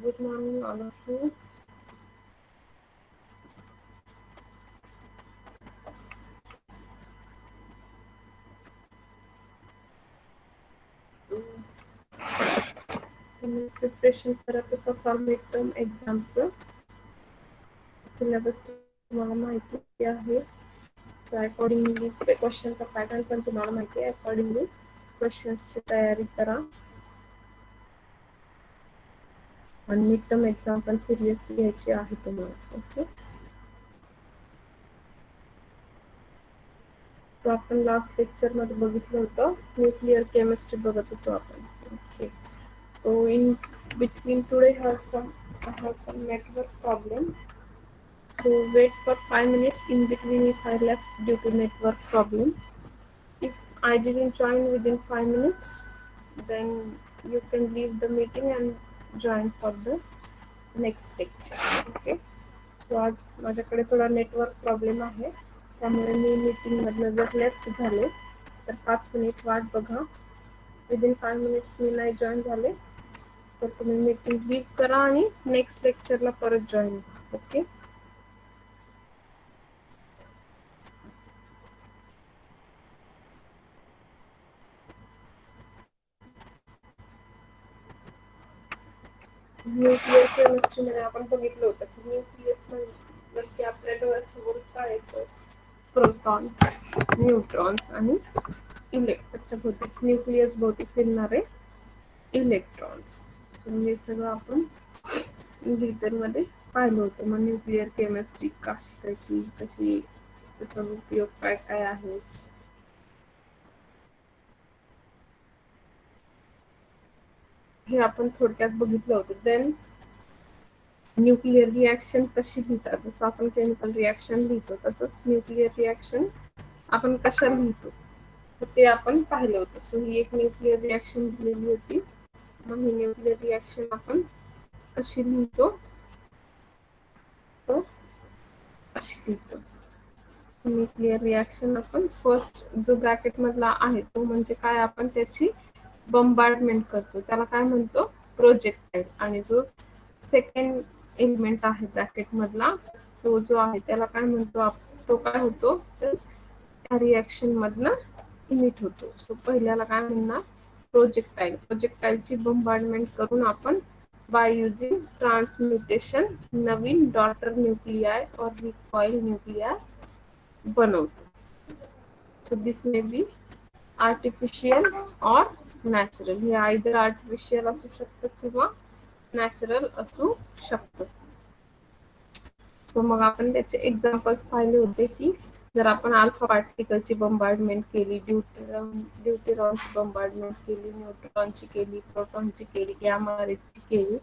Good morning, all of you. So, तुम्ही preparation करतच असाल मिड टर्म एक्झामचं. सिलेबस तुम्हाला माहिती आहे. सो अकॉर्डिंगली क्वेश्चनचा पॅटर्न पण तुम्हाला माहिती आहे. अकॉर्डिंगली क्वेश्चन्सची तयारी करा. आणि मिड टर्म एक्झाम पण सिरियसली घ्यायची आहे तुम्हाला. ओके. तो आपण लास्ट लेक्चर मध्ये बघितलं होतं. न्यूक्लिअर केमिस्ट्री बघत होतो आपण. Okay. So in between today I have some network problem. So wait for 5 minutes in between if I left due to network problem. If I didn't join within 5 minutes, then you can leave the meeting and join for the next lecture. Okay. So आज माझ्याकडे थोडा network problem आहे, त्यामुळे मी meeting मधनं जर left झाले तर 5 minute वाट बघा. विदिन 5 मिनिट्स मी नाही जॉईन झाले तर तुम्ही मीटिंग लीव करा आणि नेक्स्ट लेक्चरला परत जॉईन व्हा. ओके. न्यूक्लिअर केमिस्ट्रीमध्ये आपण बघितलं होतं की न्यूक्लियस की आपल्या डोळ्यासमोर काय येतं, प्रोटॉन, न्यूट्रॉन्स आणि इलेक्ट्रॉनच्या भोवती, न्यूक्लियस भोवती फिरणारे इलेक्ट्रॉन्स. सो हे सगळं आपण डिटेलमध्ये पाहिलं होतं. मग न्यूक्लिअर केमिस्ट्री का शिकायची, कशी, त्याचा उपयोग काय काय आहे, हे आपण थोडक्यात बघितलं होतं. देन न्यूक्लिअर रिॲक्शन कशी लिहितात, जसं आपण केमिकल रिॲक्शन लिहितो तसंच न्यूक्लिअर रिॲक्शन आपण कशा लिहितो ते आपण पाहिलं होतं. सो ही एक न्यूक्लिअर रिॲक्शन दिलेली होती. मग ही न्यूक्लिअर रिॲक्शन आपण कशी लिहितो तो अशी लिहितो. न्यूक्लिअर रिॲक्शन आपण फर्स्ट जो ब्रॅकेट मधला आहे तो म्हणजे काय, आपण त्याची बंबार्डमेंट करतो, त्याला काय म्हणतो, प्रोजेक्टाईल. आणि जो सेकंड एलिमेंट आहे ब्रॅकेट मधला तो जो आहे त्याला काय म्हणतो, तो काय होतो तर त्या रिॲक्शन मधनं इमिट होतो. सो पहिल्याला काय म्हणणार, प्रोजेक्टाईल. प्रोजेक्टाईलची बंबार्डमेंट करून आपण बाय युजिंग ट्रान्सम्युटेशन नवीन daughter nuclei or recoil nuclei बनवतो. So this may be artificial or natural. हे आयदर आर्टिफिशियल असू शकतं किंवा नॅचरल असू शकतं. सो मग आपण त्याचे एक्झाम्पल्स पाहिले होते की जर आपण अल्फा पार्टिकलची बंबार्डमेंट केली, ड्यूटेरॉनची बंबार्डमेंट केली, न्यूट्रॉनची केली, प्रोटॉनची केली, गॅमा रेची केली,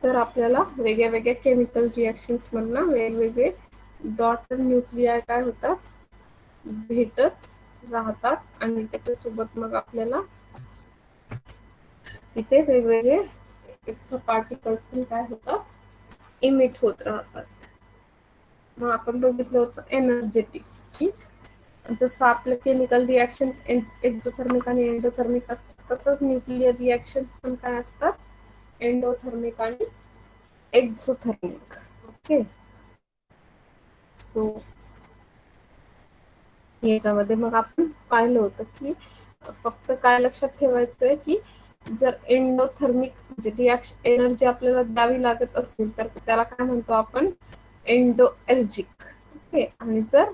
तर आपल्याला वेगळ्या वेगळ्या केमिकल रिॲक्शन्स मधनं वेगवेगळे डॉटर न्यूक्लियाय काय होतात, भेटत राहतात आणि त्याच्यासोबत मग आपल्याला तिथे वेगवेगळे एक्स्ट्रा पार्टिकल्स पण काय होतात, इमिट होत राहतात. मग आपण बघितलं होतं एनर्जेटिक्स की जसं आपलं केमिकल रिॲक्शन एक्झोथर्मिक आणि एंडोथर्मिक असतात तसंच न्यूक्लिअर रिॲक्शन्स पण काय असतात, एंडोथर्मिक आणि एक्झोथर्मिक. ओके. सो याच्यामध्ये मग आपण पाहिलं होतं की फक्त काय लक्षात ठेवायचंय की जर एंडोथर्मिक म्हणजे रिॲक्शन एनर्जी आपल्याला द्यावी लागत असेल तर त्याला काय म्हणतो आपण, एंडोएर्जिक. ओके. आणि जर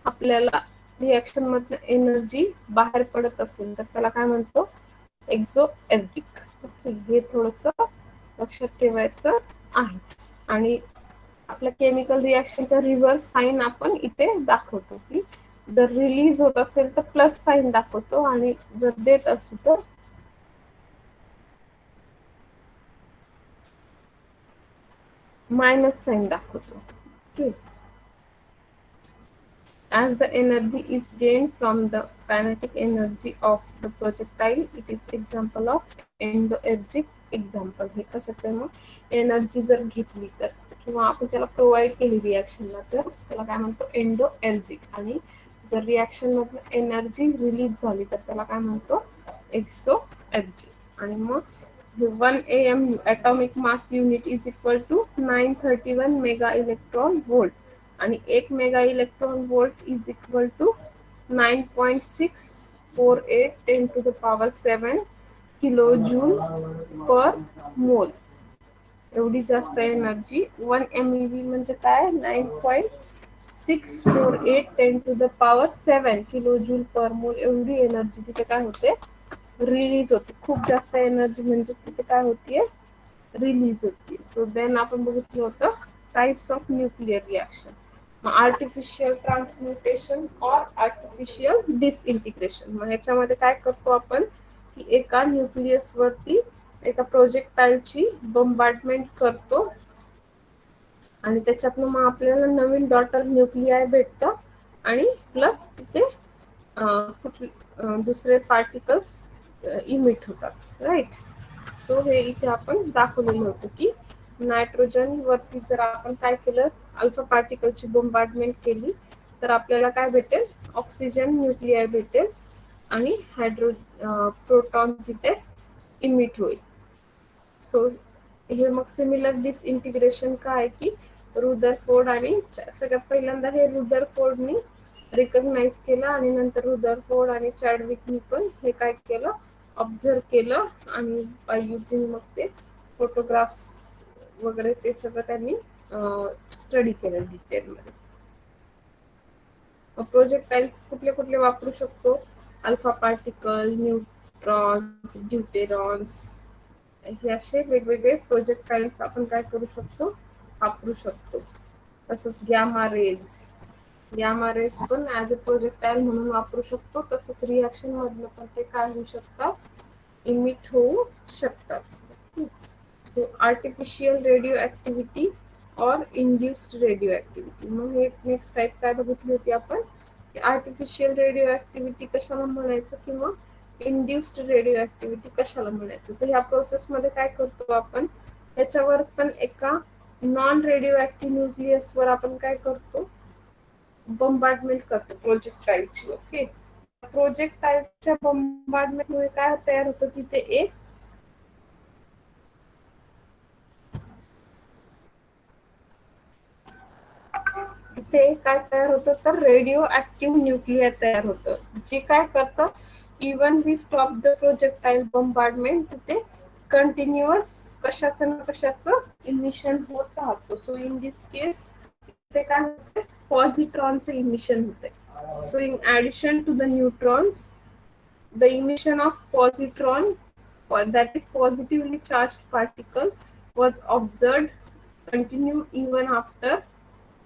आपल्याला रिॲक्शन मधनं एनर्जी बाहेर पडत असेल तर त्याला काय म्हणतो, एक्झोएर्जिक. ओके. हे थोडंसं लक्षात ठेवायचं आहे. आणि आपल्या केमिकल रिॲक्शनचा रिव्हर्स साइन आपण इथे दाखवतो की जर रिलीज होत असेल तर प्लस साइन दाखवतो आणि जर देत असू तर मायनस साइन दाखवतो. Okay. As the energy is gained from the kinetic energy of the projectile, it is example of endoergic example. हे कशाचं आहे, मग एनर्जी जर घेतली तर किंवा आपण त्याला प्रोव्हाइड केली रिॲक्शनला तर त्याला काय म्हणतो, एंडोएर्जिक. आणि जर रिॲक्शन मधनं एनर्जी रिलीज झाली तर त्याला काय म्हणतो, एक्सो एच आणि मग 1 AM atomic mass unit is equal to 931 mega electron volt आणि 1 mega electron volt is equal to 9.648 10 to the power 7 kilo joule per mole एवढी जास्त एनर्जी 1 MeV म्हणजे काय 9.648 10 to the power 7 kilo joule per mole एवढी energy तिथे काय होते release होते खूप जास्त एनर्जी म्हणजे तिथे काय होतीये रिलीज होती सो देन आपण बघितलं होतं types of nuclear reaction artificial transmutation or artificial disintegration मग ह्याच्यामध्ये काय करतो आपण की एका न्यूक्लियस वरती एका प्रोजेक्टाइलची बंबार्डमेंट करतो आणि त्याच्यातनं मग आपल्याला नवीन डॉटर न्यूक्लिआय भेटतं आणि प्लस तिथे दुसरे पार्टिकल्स इमिट होतात राईट सो हे इथे आपण दाखवलेलं होतं की नायट्रोजन वरती जर आपण काय केलं अल्फा पार्टिकलची बंबार्डमेंट केली तर आपल्याला काय भेटेल ऑक्सिजन न्यूक्लिआय भेटेल आणि प्रोटॉन तिथे इमिट होईल सो हे मग सिमिलर डिसइंटिग्रेशन काय आहे की रुदरफोर्ड आणि सगळ्यात पहिल्यांदा हे रुदरफोर्डनी रिकग्नाइज केलं आणि नंतर रुदरफोर्ड आणि चॅडविकनी पण हे काय केलं ऑब्झर्व केलं आणि बाय युजिंग मग ते फोटोग्राफ्स वगैरे ते सगळं त्यांनी स्टडी केलं डिटेलमध्ये प्रोजेक्टाइल्स कुठले कुठले वापरू शकतो अल्फा पार्टिकल न्यूट्रॉन्स ड्यूटेरॉन्स हे असे वेगवेगळे प्रोजेक्टाइल्स आपण काय करू शकतो वापरू शकतो तसंच गॅमा रेज पण ऍज अ प्रोजेक्टाइल म्हणून वापरू शकतो तसंच रिएक्शन मधनं पण ते काय होऊ शकतात इमिट होऊ शकतात सो आर्टिफिशियल रेडिओ ऍक्टिव्हिटी और इंड्यूस्ड रेडिओ ऍक्टिव्हिटी मग हे नेक्स्ट टाइप काय बघितली होती आपण आर्टिफिशियल रेडिओ ऍक्टिव्हिटी कशाला म्हणायचं किंवा इंड्यूस्ड रेडिओ ऍक्टिव्हिटी कशाला म्हणायचं तर ह्या प्रोसेसमध्ये काय करतो आपण याच्यावर पण एका नॉन रेडिओ ऍक्टिव्ह न्यूक्लियस वर आपण काय करतो बंबार्डमेंट करतो प्रोजेक्टाइलची ओके प्रोजेक्टाइलच्या बंबार्डमेंटमुळे काय तयार होतं तिथे एक तिथे काय तयार होतं तर रेडिओ ऍक्टिव्ह न्यूक्लियर तयार होतं जे काय करतं even we stop the projectile bombardment तिथे कंटिन्युअस कशाचं ना कशाचं इमिशन होत राहतो सो इन दिस केस ते काय होते पॉझिट्रॉनचे इमिशन होते so in addition to the neutrons the emission of positron that is positively charged particle was observed continue even after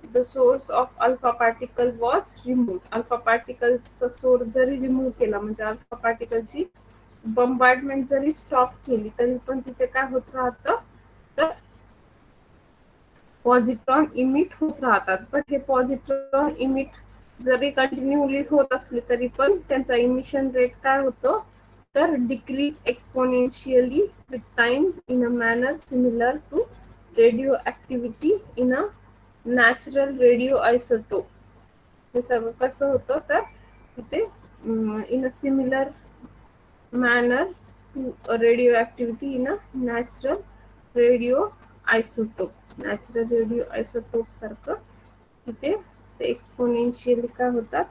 the source of alpha particle was removed. Alpha पार्टिकलचा source जरी remove केला म्हणजे alpha पार्टिकलची बंबार्डमेंट जरी stop केली तरी पण तिथे काय होत राहतं तर पॉझिट्रॉन इमिट होत राहतात पण हे पॉझिट्रॉन इमिट जरी कंटिन्युअली होत असले तरी पण त्यांचा इमिशन रेट काय होतो तर decrease exponentially with time in a manner similar to radioactivity in a natural radioisotope हे सगळं कसं होतं तर तिथे in a similar manner to a radioactivity in a natural radioisotope. Natural radioisotope सारखं तिथे ते एक्सपोनेन्शियली काय होतात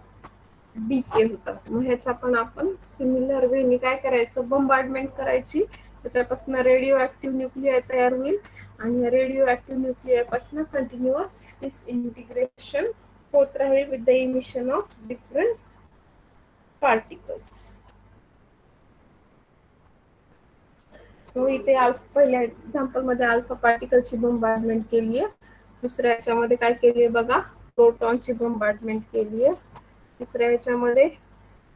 डीके होतात मग ह्याचा पण आपण सिमिलर वेनी काय करायचं बंबार्डमेंट करायची त्याच्यापासून रेडिओ ऍक्टिव्ह न्यूक्लियर तयार होईल आणि रेडिओ ऍक्टिव्ह न्यूक्लियर पासून कंटिन्युअस डिसइंटिग्रेशन होत राहील with the emission of different particles so इथे पहिल्या एक्झाम्पल मध्ये अल्फा पार्टिकलची बंबार्डमेंट केली आहे दुसऱ्या याच्यामध्ये काय केली आहे बघा प्रोटॉनची बंबार्डमेंट केली आहे तिसऱ्या ह्याच्यामध्ये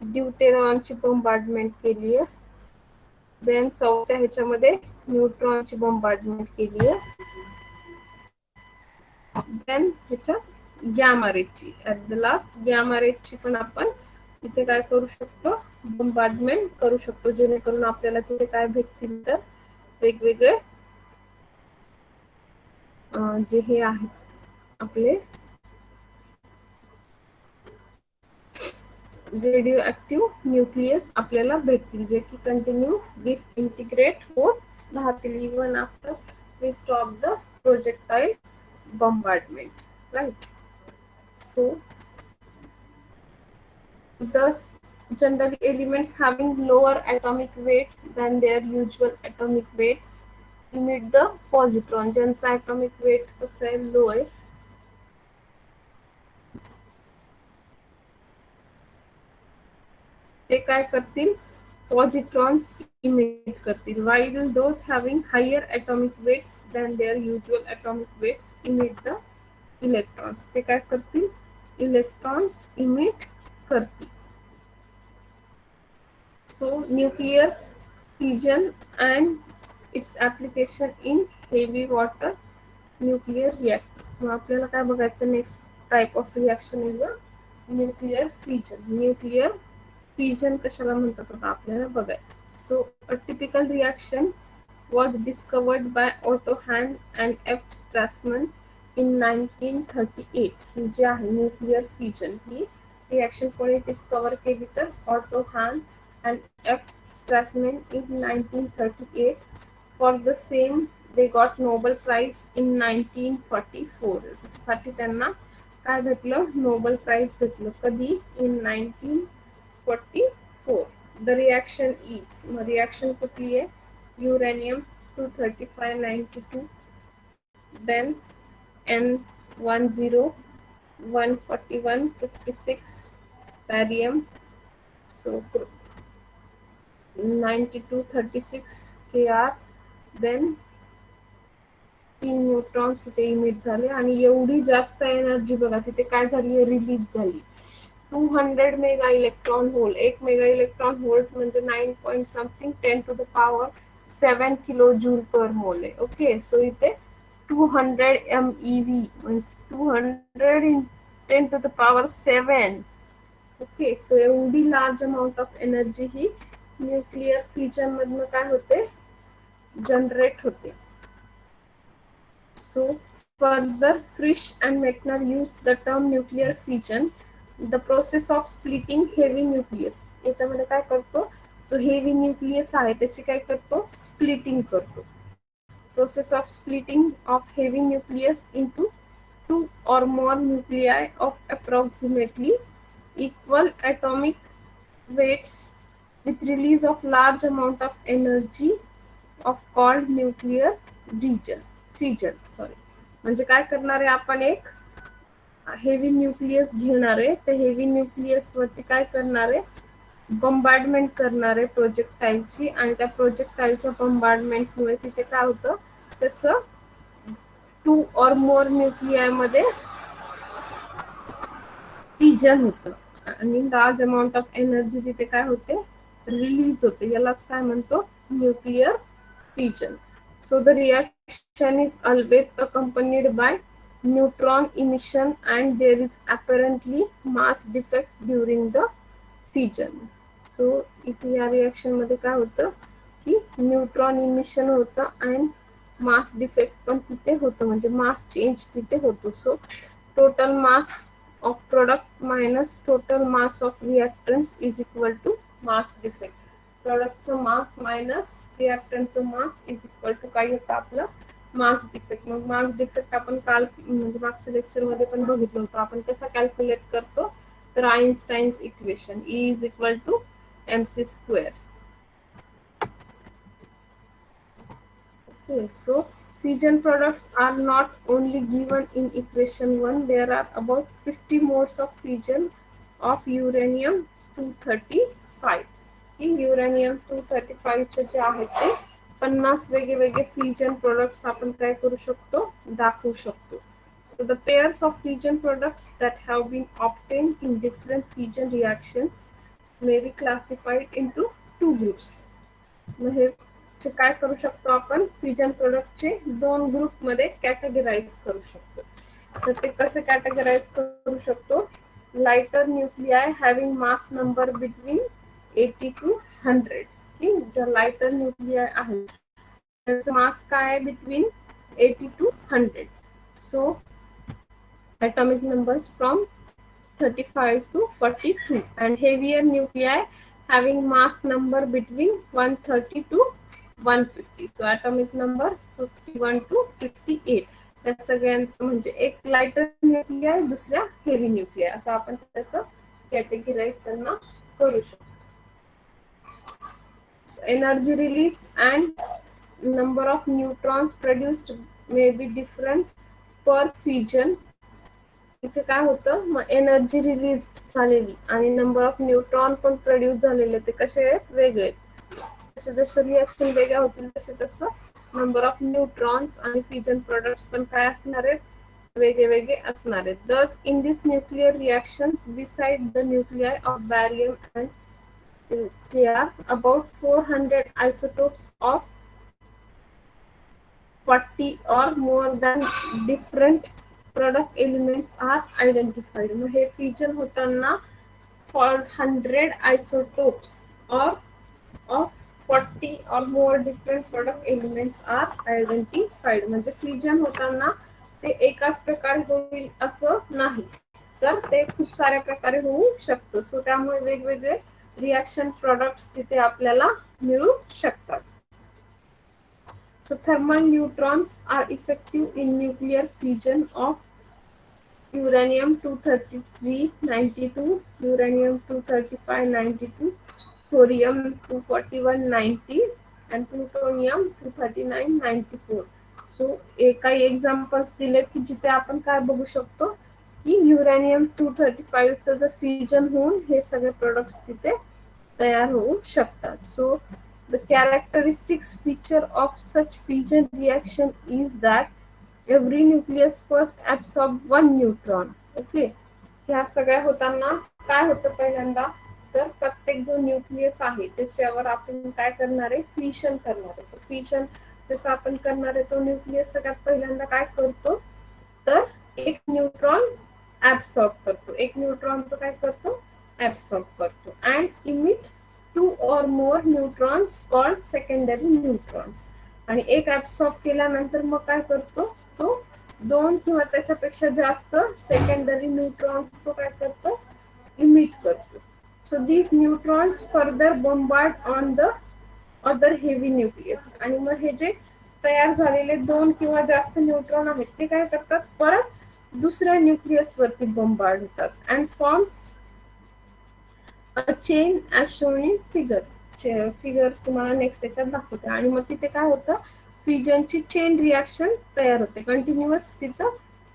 ड्यूटेरॉनची बंबार्डमेंट केली आहे देन चौथ्या ह्याच्यामध्ये न्यूट्रॉनची बंबार्डमेंट केली आहे देन ह्याच्यात गॅमा रेची ऍट द लास्ट गॅमा रेची पण आपण तिथे काय करू शकतो बंबार्डमेंट करू शकतो जेणेकरून आपल्याला तिथे काय भेटतील तर वेगवेगळे जे हे आहेत आपले रेडिओ ऍक्टिव्ह न्यूक्लियस आपल्याला भेटतील, जे की कंटिन्यू डिसइंटिग्रेट होत राहतील even after we stop the projectile bombardment, right? So thus generally elements having lower atomic weight than their usual atomic weights emit the positron, ज्यांचा atomic weight कसं आहे लो आहे, ते काय करतील, पॉझिट्रॉन्स इमिट करतील, while those having higher atomic weights than their usual atomic weights emit the electrons, ते काय करतील, इलेक्ट्रॉन्स इमिट करतील. So nuclear fission and its application in heavy water nuclear reactors. मग आपल्याला काय बघायचं, next type of reaction is a nuclear fission. Nuclear fission कशाला म्हणतात आता आपल्याला बघायचं. So a typical reaction was discovered by Otto Hahn and F. Strassman in 1938. ही जी आहे न्यूक्लिअर फिजन, ही रिॲक्शन कोणी डिस्कवर केली तर auto हॅन and F. Strassman in 1938. For the same, they got Nobel Prize in 1944. साठी त्यांना काय भेटलं, नोबेल प्राइज भेटलं. कधी, in 1944. The reaction is, mug reaction कुठली आहे, uranium 23592, then N10 14156, barium, so 9236 Kr, then 3 neutrons तिथे इमिट झाले आणि एवढी जास्त एनर्जी बघा तिथे काय झाली, रिलीज झाली. 200 मेगा इलेक्ट्रॉन होल, एक मेगा इलेक्ट्रॉन होल्ट म्हणजे 9 point something 10 to the power 7 kilo joule per mole आहे. ओके, सो इथे 200 MeV means 200 in 10 to the power 7. Okay, सो एवढी large amount of energy he nuclear fission मधनं काय होते, generate होते. So further, Frisch and Meitner used the term nuclear fission, the process of splitting heavy nucleus. याच्यामध्ये काय करतो, जो heavy nucleus आहे त्याची काय करतो, स्प्लिटिंग करतो. Process of splitting of heavy nucleus into two or more nuclei of approximately equal atomic weights with release of large amount of energy of called nuclear fission. Sorry, म्हणजे काय करणार आहे, आपण एक हेवी न्यूक्लियस घेणार आहे, त्या हेवी न्यूक्लियस वरती काय करणार आहे, बंबार्डमेंट करणार आहे प्रोजेक्टाईलची, आणि त्या प्रोजेक्टाईलच्या बंबार्डमेंटमुळे तिथे काय होतं, त्याचं 2 or more न्यूक्लिआय मध्ये फिजन होतं आणि लार्ज अमाउंट ऑफ एनर्जी तिथे काय होते, रिलीज होते. यालाच काय म्हणतो, nuclear fission. So the reaction is always accompanied by neutron emission and there is apparently mass defect during the fission. So इथे या रिॲक्शन मध्ये काय होतं की न्यूट्रॉन इमिशन होतं अँड मास डिफेक्ट पण तिथे होतं, म्हणजे मास चेंज तिथे होतो. So total mass of product minus total mass of reactants is equal to mass defect. प्रोडक्टचं मास मायनस रिॲक्टंटचं मास इज इक्वल टू काय होतं आपलं, मास डिफेक्ट. मग मास डिफेक्ट आपण काल म्हणजे मागच्या लेक्चर मध्ये पण बघितलं होतं, आपण कसं कॅल्क्युलेट करतो, तर Einstein's equation E is equal to mc². Okay, so fission products are not only given in equation 1, there are about 50 modes of fission of uranium 235. की uranium 235 चे जे आहेत ते 50 वेगवेगळे fission products आपण काय करू शकतो, दाखवू शकतो. So the pairs of fission products that have been obtained in different fission reactions may be classified into two groups. मग हे काय करू शकतो आपण, फिजन प्रोडक्टचे 2 ग्रुप मध्ये कॅटेगराइज करू शकतो. तर ते कसे कॅटेगराइज करू शकतो, lighter nuclei having mass number between 80 to 100. की ज्या लाइटर न्यूक्लिआय आहे त्याचं मास काय आहे, between 80 to 100. So atomic numbers from 35 to 42, and heavier nuclei having mass number between 130 to 150. So atomic number 51 to 58. त्या सगळ्यांचं म्हणजे एक लाइटर न्यूक्लिआय दुसऱ्या हेवी न्यूक्लिआय असं आपण त्याचं कॅटेगराइज त्यांना करू शकतो. Energy released and number of neutrons produced may be different per fission. इथे काय होतं, मग एनर्जी रिलीज झालेली आणि नंबर ऑफ न्यूट्रॉन पण प्रोड्यूस झालेले ते कसे आहेत, वेगळे. जसे जसे रिएक्शन वेगळ्या होतील तसे तसं नंबर ऑफ न्यूट्रॉन्स आणि फ्युजन प्रोडक्ट्स पण काय असणार आहेत, वेगळे वेगळे असणार आहेत. Thus in these nuclear reactions beside the nuclei of barium and there are about 400 isotopes of 40 or more than different product elements are identified. मग हे फ्युजन होताना 400 isotopes or of 40 or more different product elements are identified. म्हणजे fusion होताना ते एकाच प्रकारे होईल असं नाही, तर ते खूप साऱ्या प्रकारे होऊ शकतं. सो त्यामुळे वेगवेगळे रिएक्शन प्रोडक्ट्स तिथे आपल्याला मिळू शकतात. So thermal neutrons are effective in nuclear fusion of uranium-233-92, uranium-235-92, thorium-241-90 and plutonium-239-94. सो काही एक्झाम्पल्स दिलेत की जिथे आपण काय बघू शकतो की uranium-235चं जर फ्युजन होऊन हे सगळे प्रोडक्ट्स तिथे तयार होऊ शकतात. सो the characteristic feature of such fusion reaction is that every nucleus first absorbs one neutron. Okay, ह्या सगळ्या होताना काय होतं, पहिल्यांदा तर प्रत्येक जो न्यूक्लियस आहे त्याच्यावर आपण काय करणार आहे, फ्युजन करणार आहे. फ्युजन जसं आपण करणार आहे तो न्यूक्लियस सगळ्यात पहिल्यांदा काय करतो, तर एक न्यूट्रॉन ऍब्सॉर्ब करतो, एक न्यूट्रॉन तो काय करतो, ऍब्सॉर्ब करतो and emit 2 or more neutrons called secondary neutrons. आणि एक ऍब्सॉर्ब केल्यानंतर मग काय करतो, तो 2 किंवा त्याच्यापेक्षा जास्त सेकंडरी न्यूट्रॉन्स तो काय करतो, इमिट करतो. So these neutrons further bombard on the other heavy nucleus. आणि मग हे जे तयार झालेले 2 किंवा जास्त न्यूट्रॉन आहेत ते काय करतात, परत दुसऱ्या न्यूक्लियस वरती बॉम्बार्ड होतात and forms a chain as shown in figure. Figure तुम्हाला नेक्स्ट याच्यात दाखवते. आणि मग तिथे काय होतं, फ्युजनची चेन रिएक्शन तयार होते, कंटिन्युअस तिथं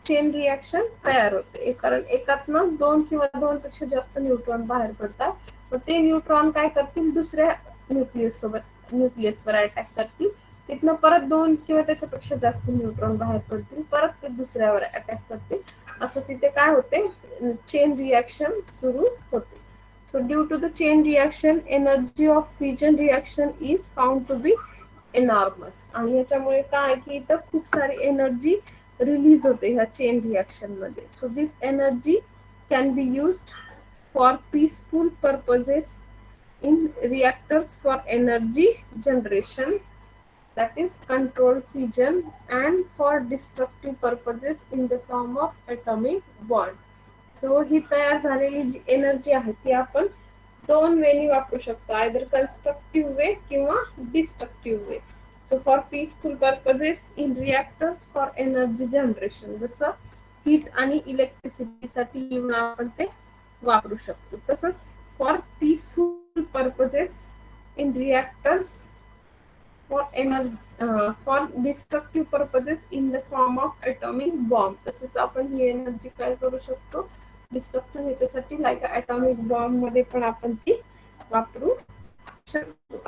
चेन रिएक्शन तयार होते, कारण एकातनं 2 किंवा 2 पेक्षा जास्त न्यूट्रॉन बाहेर पडतात. मग ते न्यूट्रॉन काय करतील, दुसऱ्या न्यूक्लियसवर अटॅक करतील, तिथनं परत 2 किंवा त्याच्यापेक्षा जास्त न्यूट्रॉन बाहेर पडतील, परत ते दुसऱ्यावर अटॅक करतील. असं तिथे काय होते, चेन रिएक्शन सुरू होते. So due to the chain reaction, energy of fusion reaction is found to be enormous. आणि ह्याच्यामुळे काय की इथं खूप सारी एनर्जी रिलीज होते ह्या चेन रिएक्शन मध्ये. So this energy can be used for peaceful purposes in reactors for energy generation, that is controlled fusion, and for destructive purposes in the form of atomic bond. सो ही तयार झालेली जी energy आहे ती आपण 2 वेनी वापरू शकतो, either constructive वे किंवा destructive way. So for peaceful purposes in reactors for energy generation, जसं heat आणि इलेक्ट्रिसिटीसाठी आपण ते वापरू शकतो. तसंच for peaceful purposes in reactors for destructive purposes in the form of atomic bomb, तसेच आपण ही एनर्जी काय करू शकतो, डिस्ट्रक्टिव्ह ह्याच्यासाठी लाईक ॲटॉमिक बॉम्ब मध्ये पण आपण ती वापरू शकतो.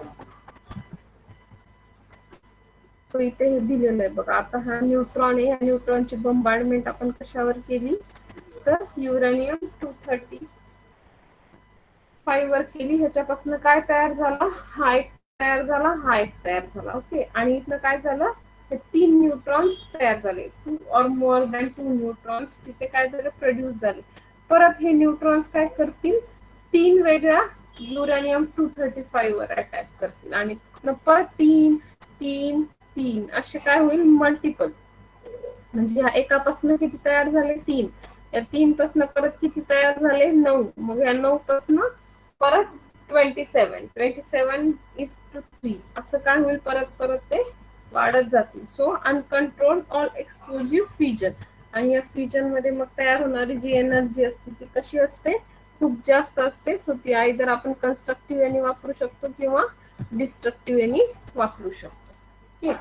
सो इथे हे दिलेलं आहे बघा. आता हा न्यूट्रॉन आहे, या न्यूट्रॉनची बॉम्बार्डमेंट आपण कशावर केली, तर uranium-235 वर केली. ह्याच्यापासून काय तयार झाला, हा एक तयार झाला, हा एक तयार झाला. ओके, आणि इथनं काय झालं, ते 3 न्यूट्रॉन्स तयार झाले, 2 or more than 2 न्यूट्रॉन्स तिथे काय झालं, प्रोड्यूस झाले. परत हे न्यूट्रॉन्स काय करतील, 3 वेगळ्या uranium-235 वर अटॅक करतील आणि परत 3 3 3 असे काय होईल, मल्टिपल. म्हणजे ह्या एकापासून किती तयार झाले, 3. या 3 पासून परत किती तयार झाले 9, मग या 9 पासून परत 27 इज टू 3 असं काय होईल, परत परत ते वाढत जातील. सो अनकंट्रोल्ड ऑल एक्सप्लोजिव्ह फ्युजन, आणि या फ्युजन मध्ये मग तयार होणारी जी एनर्जी असते ती कशी असते, खूप जास्त असते. सो ती आयदर आपण कन्स्ट्रक्टिव्ह याने वापरू शकतो किंवा डिस्ट्रक्टिव्ह याने वापरू शकतो.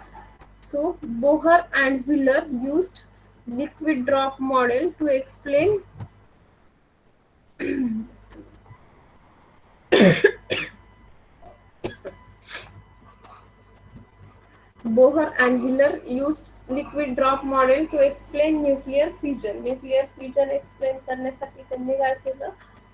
So Bohr and Wheeler used liquid drop model to explain Bohr and Wheeler used liquid drop model to explain nuclear fusion. Nuclear fusion explain करण्यासाठी त्यांनी काय केलं,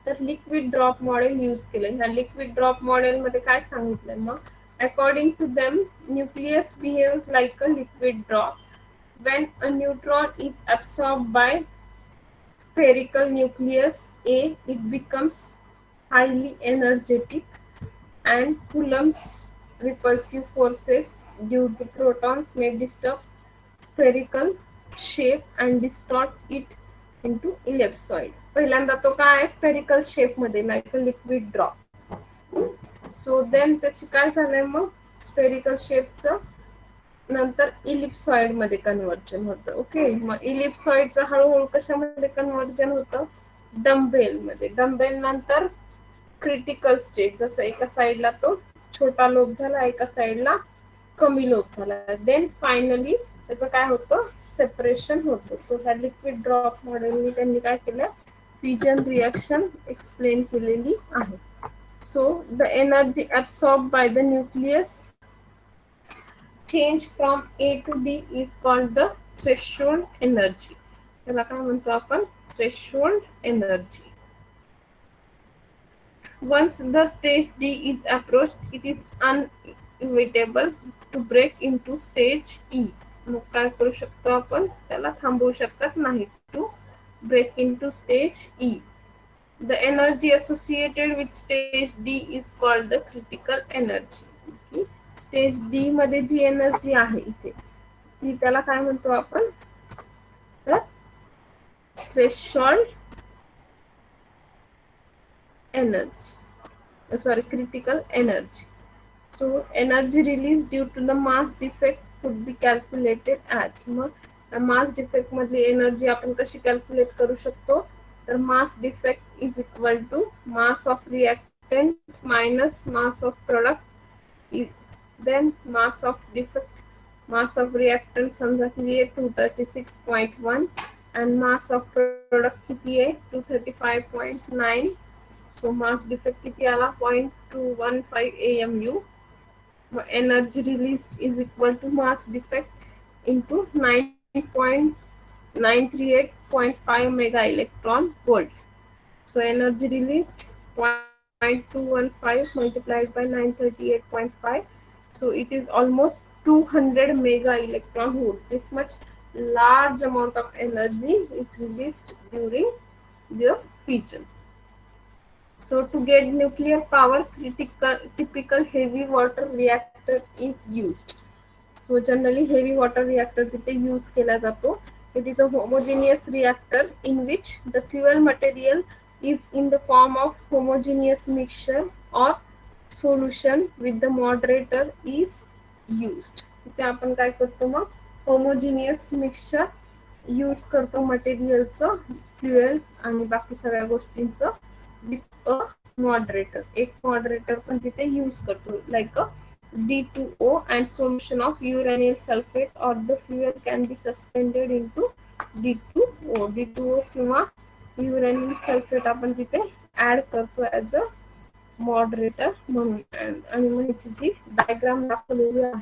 तर लिक्विड ड्रॉप मॉडेल यूज केलं. ह्या लिक्विड ड्रॉप मॉडेल मध्ये काय सांगितलं मग, according to them nucleus behaves like a liquid drop. When a neutron is absorbed by spherical nucleus A, it becomes highly energetic, and Coulomb's repulsive forces due to protons may disturb spherical shape and distort it into ellipsoid. पहिल्यांदा तो काय आहे, spherical shape मध्ये like a liquid drop. So then त्याची काय झालंय मग, spherical शेपचं नंतर ellipsoid मध्ये कन्वर्जन होतं. ओके, मग इलिप्सॉइडचं हळूहळू कशामध्ये कन्वर्जन होतं, डम्बेल मध्ये. डम्बेल नंतर क्रिटिकल स्टेट, जसं एका साईडला तो छोटा लोब झाला, एका साईडला कमी लोब झाला. देन फायनली त्याचं काय होतं, सेपरेशन होतं. सो ह्या लिक्विड ड्रॉप मॉडेलनी त्यांनी काय केलं, फ्युजन रिएक्शन एक्सप्लेन केलेली आहे. So the energy absorb by the nucleus change from A to D is called the threshold energy. त्याला काय म्हणतो आपण, threshold energy. Once the stage D is approached, it is inevitable to break into stage E. मग काय करू शकतो आपण, त्याला थांबवू शकत नाही. to break into stage E. The energy associated with stage D is called the critical energy. Stage D मध्ये जी energy आहे इथे, ती त्याला काय म्हणतो आपण, तर threshold energy, sorry critical energy. So energy release due to the mass defect could be calculated as. मग मास डिफेक्ट मधली एनर्जी आपण कशी कॅल्क्युलेट करू शकतो, तर mass defect is equal to mass of reactant minus mass of product, then mass of defect, mass of reactant समजा किती आहे 236.1 and mass of product किती आहे 235.9. so mass defect किती आला 0.215 AMU. energy released is equal to mass defect into 9.938.5 mega electron volt. So energy released 0.215 multiplied by 938.5. So it is almost 200 mega electron volt. This much large amount of energy is released during the fusion. So to get nuclear power, typical heavy water reactor is used. So generally heavy water reactor तिथे use केला जातो. It is a homogeneous reactor in which the fuel material is in the form of homogeneous mixture or solution with the moderator is used. इथे आपण काय करतो मग, homogeneous mixture use करतो मटेरियलचं, fuel आणि बाकी सगळ्या गोष्टींचं विथ अ मॉडरेटर. एक मॉडरेटर पण तिथे यूज करतो, like a D2O and solution of uranyl sulfate or the fuel can be suspended into D2O. D2O किंवा uranyl sulfate आपण तिथे ऍड करतो ऍज अ मॉडरेटर म्हणून. आणि मग ह्याची जी डायग्राम दाखवलेली आहे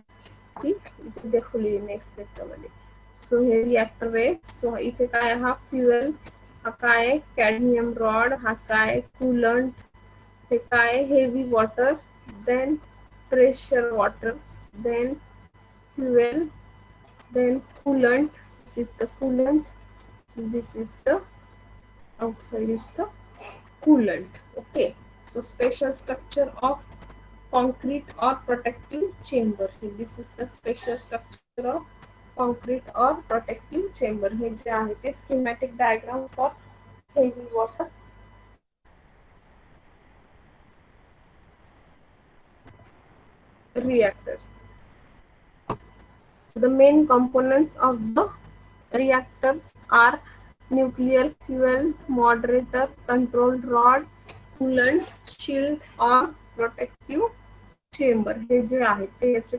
ती इथे दाखवलेली नेक्स्ट याच्यामध्ये. सो हे रिएक्टर आहे. सो इथे काय, हा फ्युएल, हा काय कॅडमियम रॉड, हा काय कूलंट, हे काय heavy water, then pressure water, then fuel, then coolant. This is the coolant, this is the outside is the coolant. Okay, so special structure of concrete or protective chamber. This is the special structure of concrete or protective chamber. हे जे आहे ते schematic diagram for heavy water reactor. So the main components of the reactors are nuclear fuel, moderator, control rod, coolant, shield or protective chamber. हे जे आहे ते याचे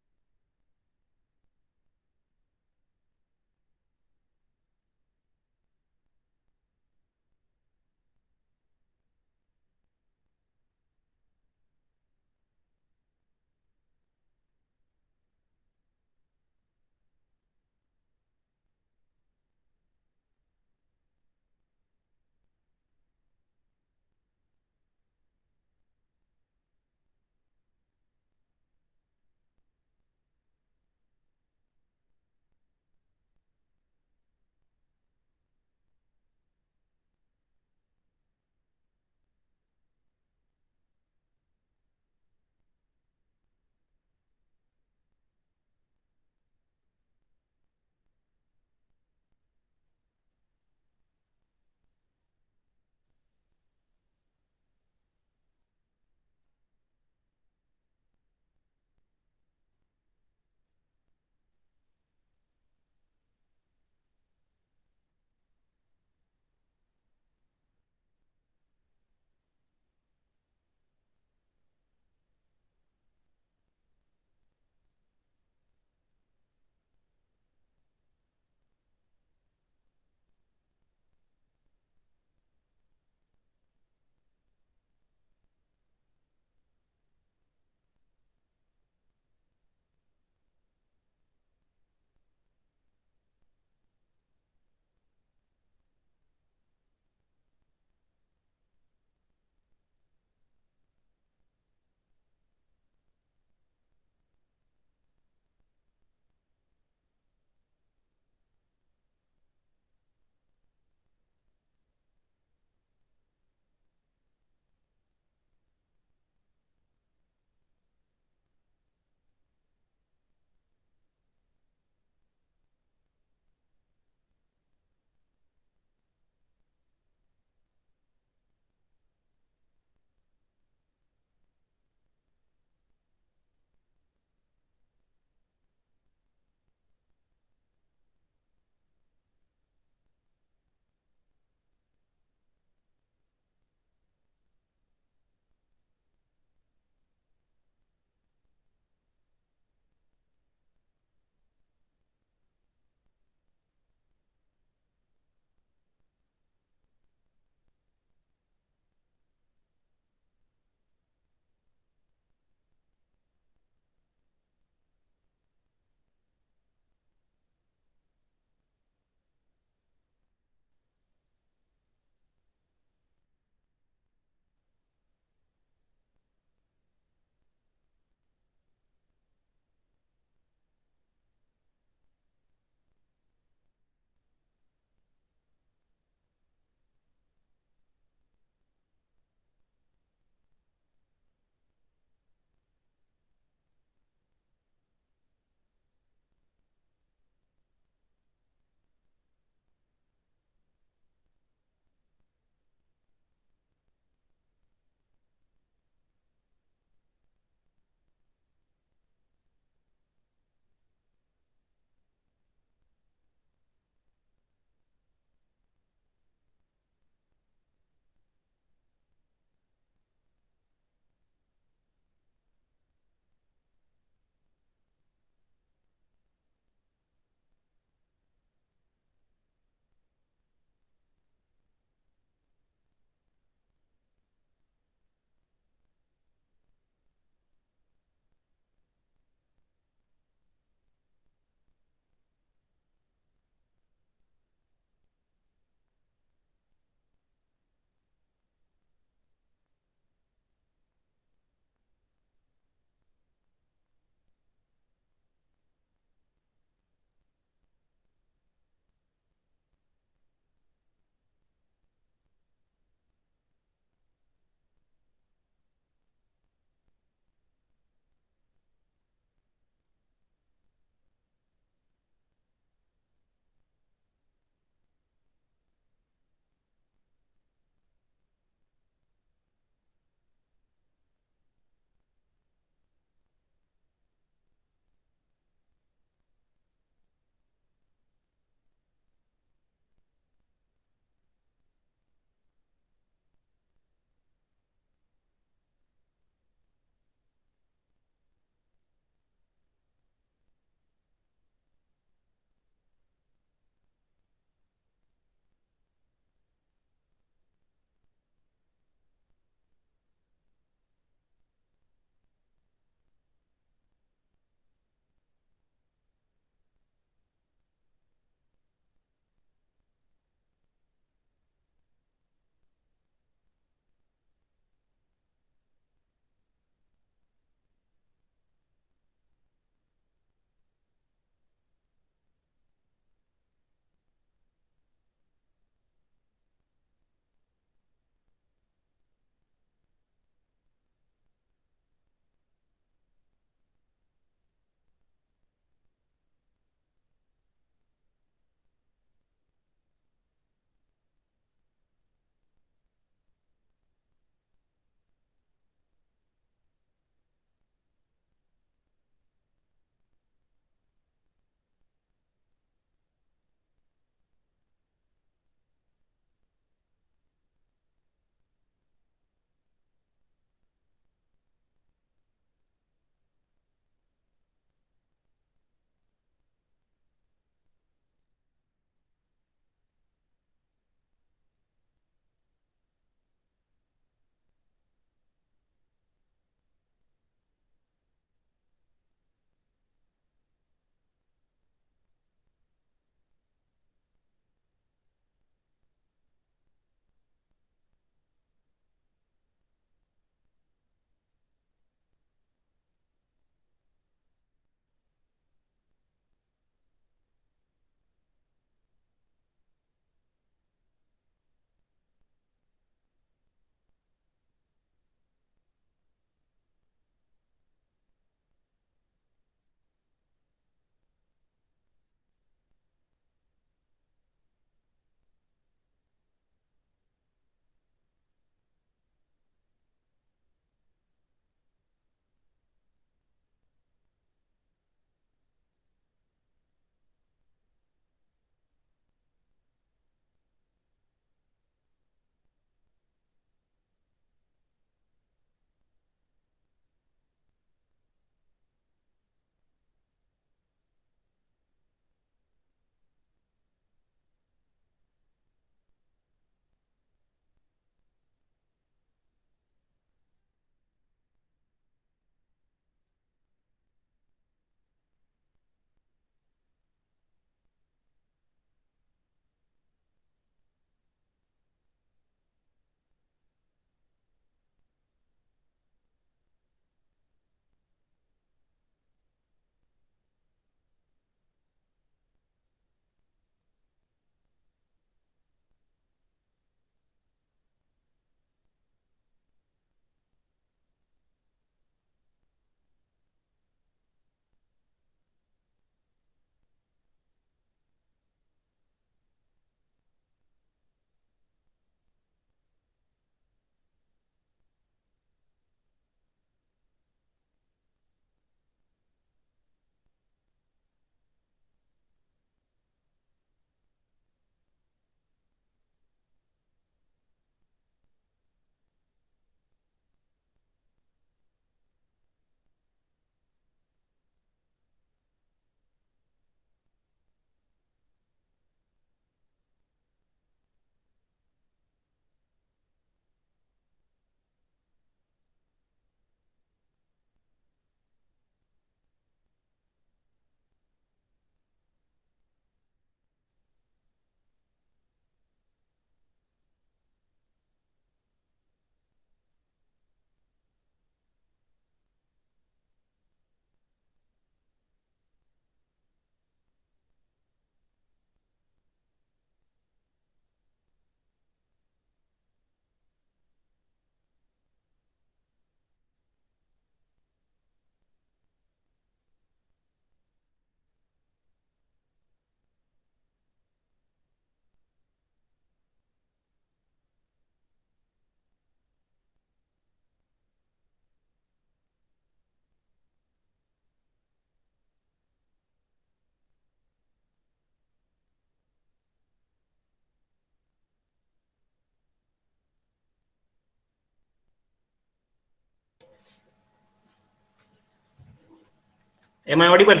Am I audible?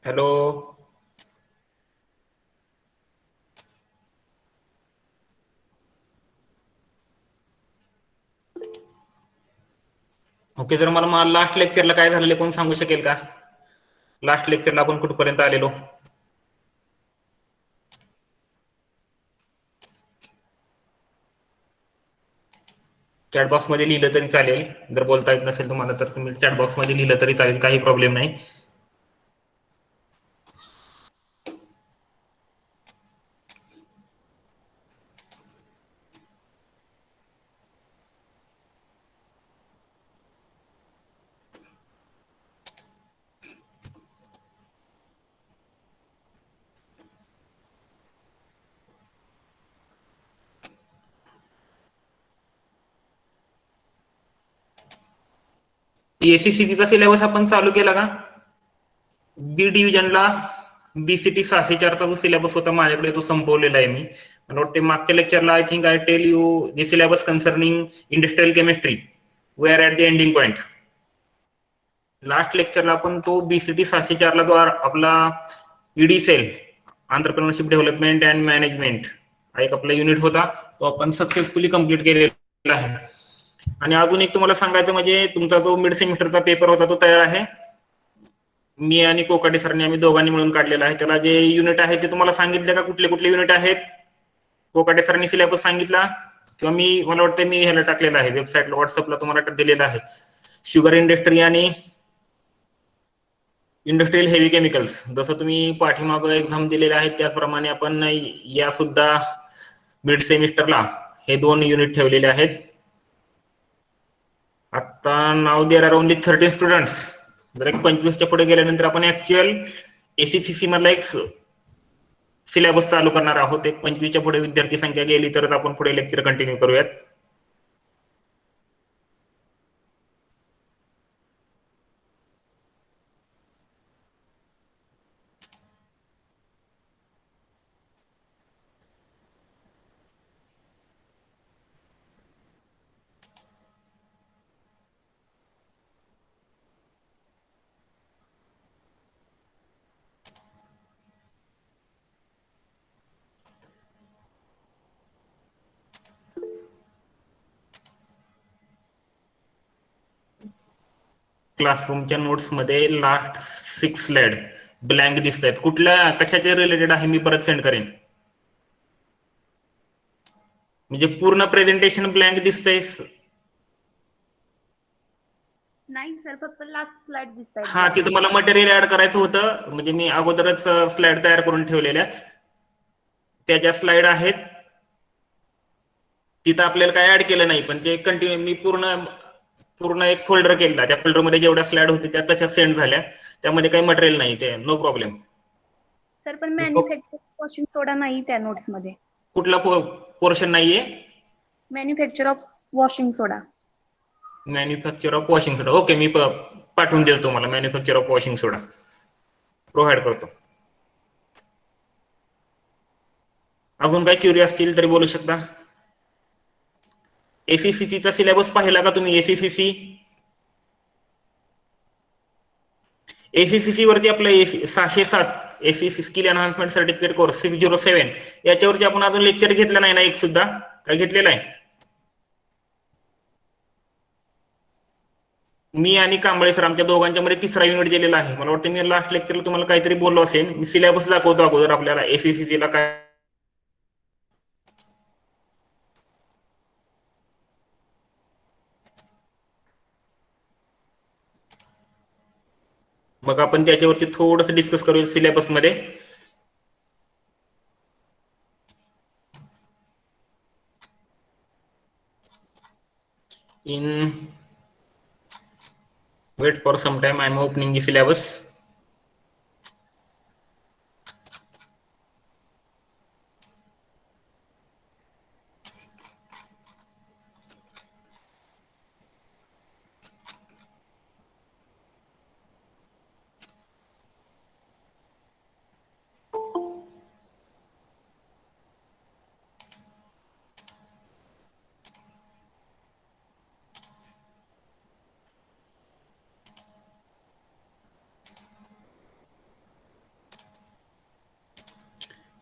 Hello. Okay, जर मला last लेक्चरला काय झालेलं कोण सांगू शकेल का? लास्ट लेक्चरला आपण कुठपर्यंत आलेलो? चॅटबॉक्स मध्ये लिहिलं तरी चालेल. जर बोलता येत नसेल तुम्हाला तर तुम्ही चॅटबॉक्स मध्ये लिहिलं तरी चालेल, काही प्रॉब्लेम नाही. एसीसीचा सिलेबस आपण चालू केला का? बी डिव्हिजनला बीसीटी 604चा जो सिलेबस होता माझ्याकडे तो संपवलेला आहे मी. मला वाटते मागच्या लेक्चरला I think I tell you the syllabus concerning industrial chemistry we are at the ending point. Last लेक्चरला आपण तो बीसीटी 604ला जो आपला ED cell entrepreneurship development and management हा एक आपला युनिट होता, तो आपण सक्सेसफुली कंप्लीट केलेला आहे. आणि अजून एक तुम्हाला सांगायचं म्हणजे तुमचा जो मिड सेमिस्टरचा पेपर होता तो तयार आहे. मी आणि कोकाटे सरने आम्ही दोघांनी मिळून काढलेला आहे. त्याला जे युनिट आहे ते तुम्हाला सांगितले का कुठले कुठले युनिट आहेत? कोकाटे सरनी सिलेबस सांगितला किंवा मला वाटतं मी ह्याला टाकलेला आहे वेबसाईटला, व्हॉट्सअपला तुम्हाला दिलेला आहे. शुगर इंडस्ट्री आणि इंडस्ट्रियल हेवी केमिकल्स, जसं तुम्ही पाठीमागं एक्झाम दिलेले आहेत त्याचप्रमाणे आपण या सुद्धा मिड सेमिस्टरला हे 2 युनिट ठेवलेले आहेत. आता नाव देअर आर ओनली 13 स्टुडंट्स. जर एक 25च्या पुढे गेल्यानंतर आपण ऍक्च्युअल एसीसीसी मधला एक सिलेबस चालू करणार आहोत. एक 25च्या पुढे विद्यार्थी संख्या गेली तरच आपण पुढे लेक्चर कंटिन्यू करूयात. क्लासरूमच्या नोट्स मध्ये लास्ट 6 स्लाइड ब्लँक दिसत आहेत. कुठल्या कशाचे रिलेटेड आहे मी परत सेंड करेन. म्हणजे पूर्ण प्रेझेंटेशन ब्लँक दिसतंय? नाही सर, फक्त लास्ट स्लाइड दिसतायत. हा, तिथं मला मटेरियल ऍड करायचं होतं, म्हणजे मी अगोदरच स्लाइड तयार करून ठेवलेल्या, त्या ज्या स्लाइड आहेत तिथं आपल्याला काय ऍड केलं नाही, पण ते कंटिन्यू मी पूर्ण एक फोल्डर केला. त्या फोल्डरमध्ये जेवढ्या स्लाइड होते त्या तशा सेंड झाल्या. त्यामध्ये काही मटेरियल नाही, ते नो प्रॉब्लेम. सर पण मॅन्युफॅक्चर वॉशिंग सोडा नाही त्या नोट्स मध्ये. कुठला पोर्शन नाहीये? Manufacture of washing soda. Manufacture of washing soda. Okay, मी पाठवून देतो तुम्हाला manufacture of washing soda provide करतो. अजून काय क्युरी असतील तरी बोलू शकता. एसीसीसीचा सिलेबस पाहिला का तुम्ही? एसीसीसी वरती आपलं 607 ACC skill enhancement certificate course 607 याच्यावरती आपण अजून लेक्चर घेतलं नाही ना एक सुद्धा? काय घेतलेलं आहे? मी आणि कांबळे सर आमच्या दोघांच्या मध्ये 3रा युनिट दिलेला आहे. मला वाटतं मी लास्ट लेक्चरला तुम्हाला काहीतरी बोललो असेल. मी सिलेबस दाखवतो अगोदर आपल्याला एसीसीसी ला काय. मग आपण त्याच्यावरती थोडंसं डिस्कस करूया सिलेबस मध्ये. Wait for some time, I am opening the syllabus.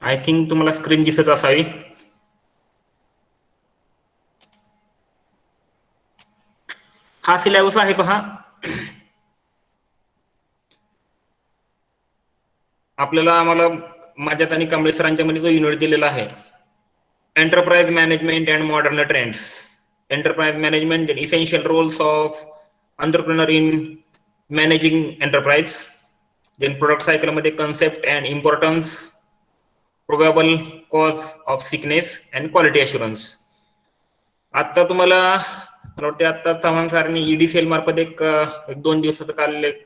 I think तुम्हाला स्क्रीन दिसत असावी. हा सिलेबस आहे पहा. आम्हाला माझ्यात आणि कांबळे सरांच्या मध्ये जो युनिट दिलेला आहे, enterprise management and modern trends. Enterprise management, essential roles of entrepreneur in managing enterprise. Then product cycle मध्ये concept and importance, probable cause of sickness and quality assurance. आता तुम्हाला मला वाटते आता चव्हाण सरांनी EDCL मार्फत एक 2 दिवसाचं काल एक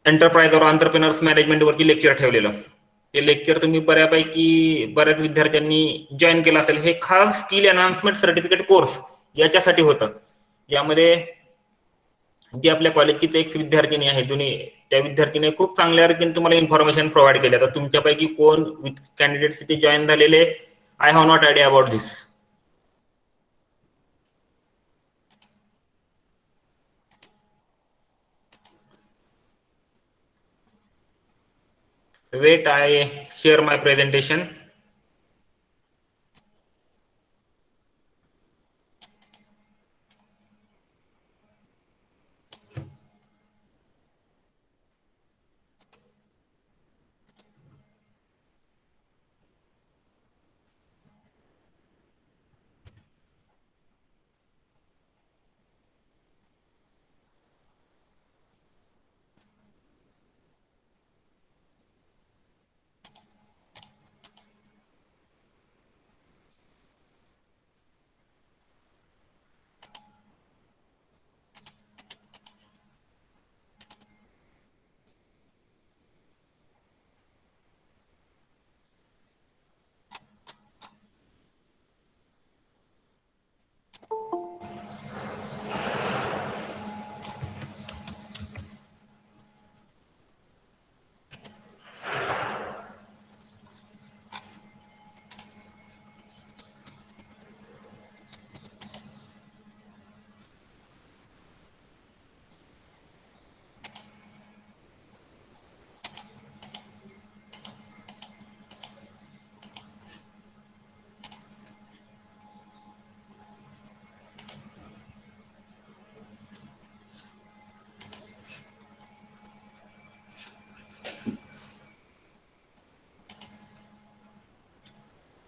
एंटरप्राइज और एंटरप्रेन्योर्स मॅनेजमेंट वरती लेक्चर ठेवलेलं. ते लेक्चर तुम्ही बऱ्याच विद्यार्थ्यांनी जॉईन केलं असेल. हे खास स्किल एनहान्समेंट सर्टिफिकेट कोर्स याच्यासाठी होतं. यामध्ये जी आपल्या कॉलेजचीच एक विद्यार्थिनी आहे जुनी, त्या विद्यार्थीने खूप चांगल्या रीतीने तुम्हाला इन्फॉर्मेशन प्रोव्हाइड केली. आता तुमच्यापैकी कोण कॅन्डिडेट्स इथे जॉईन झालेले, I have not idea about this. Wait, I share my presentation.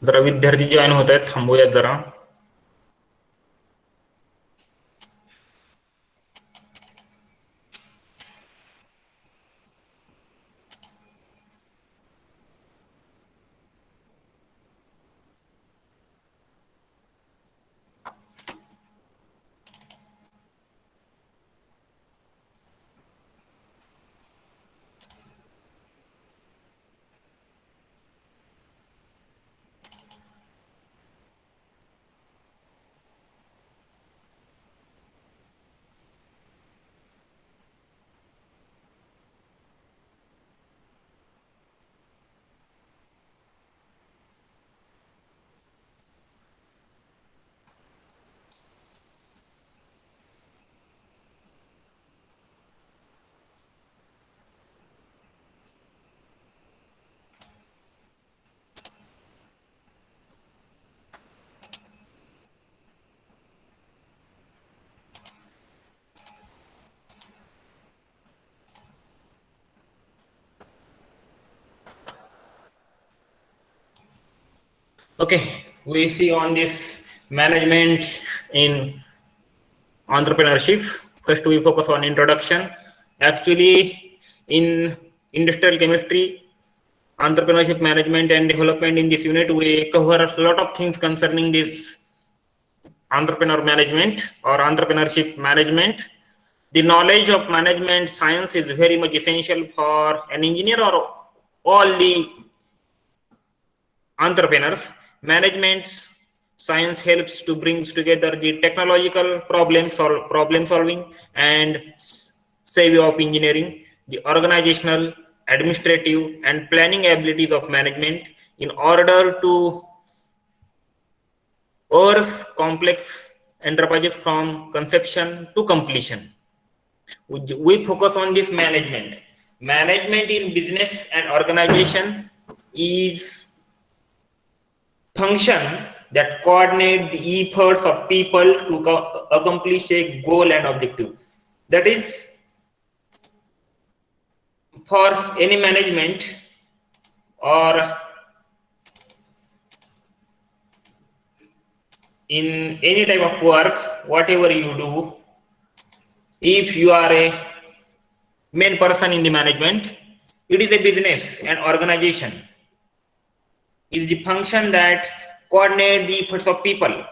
जरा विद्यार्थी जॉईन होत आहेत, थांबूयात जरा. Okay, we see on this management in entrepreneurship. First, we focus on introduction. Actually, in industrial chemistry, entrepreneurship management and development, in this unit, we cover a lot of things concerning this entrepreneur management or entrepreneurship management. The knowledge of management science is very much essential for an engineer or all the entrepreneurs. Management science helps to bring together the technological problem solving and savvy of engineering, the organizational, administrative, and planning abilities of management in order to oversee complex enterprises from conception to completion. We focus on this management in business and organization. is function that coordinate the efforts of people to accomplish a goal and objective. That is, for any management or in any type of work, whatever you do, if you are a main person in the management, it is a business and organization. It is the function that coordinate the efforts of people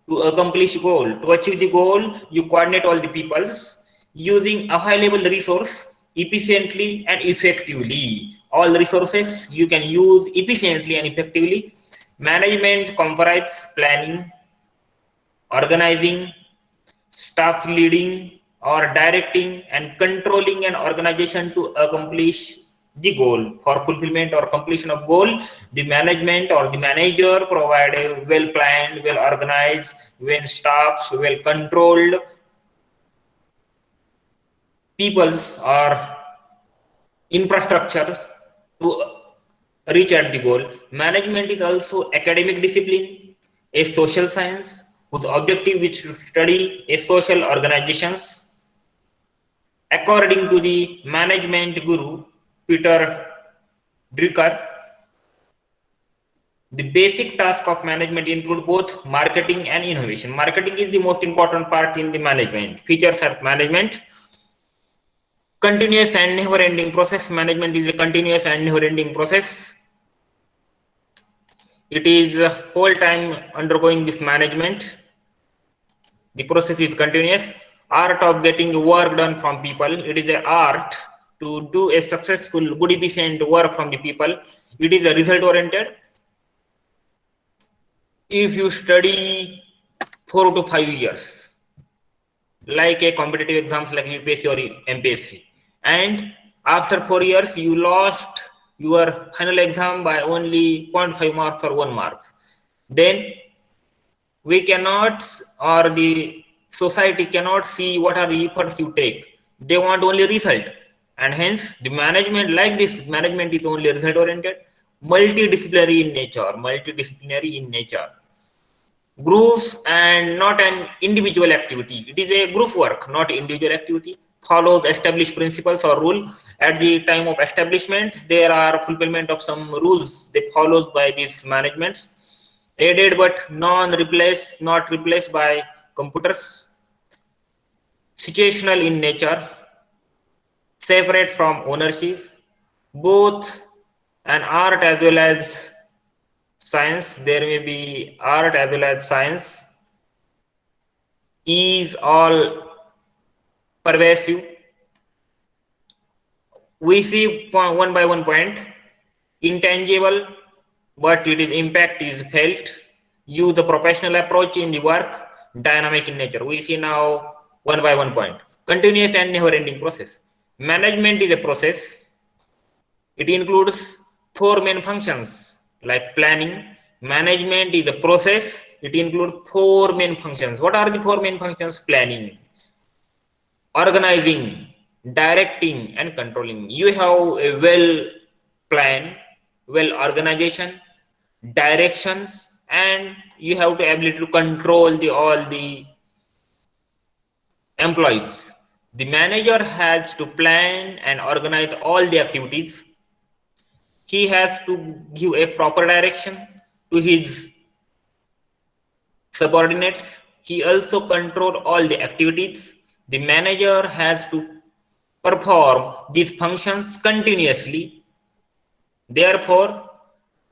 to accomplish goal. To achieve the goal, you coordinate all the peoples using available resource efficiently and effectively. All resources you can use efficiently and effectively. Management comprises planning, organizing, staff leading or directing and controlling an organization to accomplish the goal. For fulfillment or completion of goal, the management or the manager provide a well planned, well organized, well staffed, well controlled peoples or infrastructure to reach at the goal. Management is also academic discipline, a social science whose objective is to study a social organizations. According to the management guru Peter Drucker, the basic task of management include both marketing and innovation. Marketing is the most important part in the management. Features of management: continuous and never-ending process. Management is a continuous and never-ending process. It is whole time undergoing this management. The process is continuous. Art of getting work done from people. It is an art to do a successful, good, efficient work from the people. It is a result oriented. If you study 4 to 5 years, like a competitive exams like UPSC or MPSC, and after 4 years you lost your final exam by only 0.5 marks or 1 marks, then we cannot, or the society cannot see what are the efforts you take. They want only result, and hence the management, like this management, is only result oriented, multidisciplinary in nature, groups and not an individual activity. It is a group work, not individual activity. Follows established principles or rule. At the time of establishment, there are fulfillment of some rules they follows by these managements, aided but not replaced by computers. Situational in nature, separate from ownership, both an art as well as science. There may be art as well as science, is all pervasive. We see one by one point, intangible, but its impact is felt. Use the professional approach in the work, dynamic in nature. We see now one by one point. Continuous and never-ending process. Management is a process. It includes 4 main functions like planning. Management is a process. It includes 4 main functions. What are the 4 main functions? Planning, organizing, directing, and controlling. You have a well plan, well organization, directions, and you have the ability to control all the employees. The manager has to plan and organize all the activities. He has to give a proper direction to his subordinates. He also control all the activities. The manager has to perform these functions continuously. Therefore,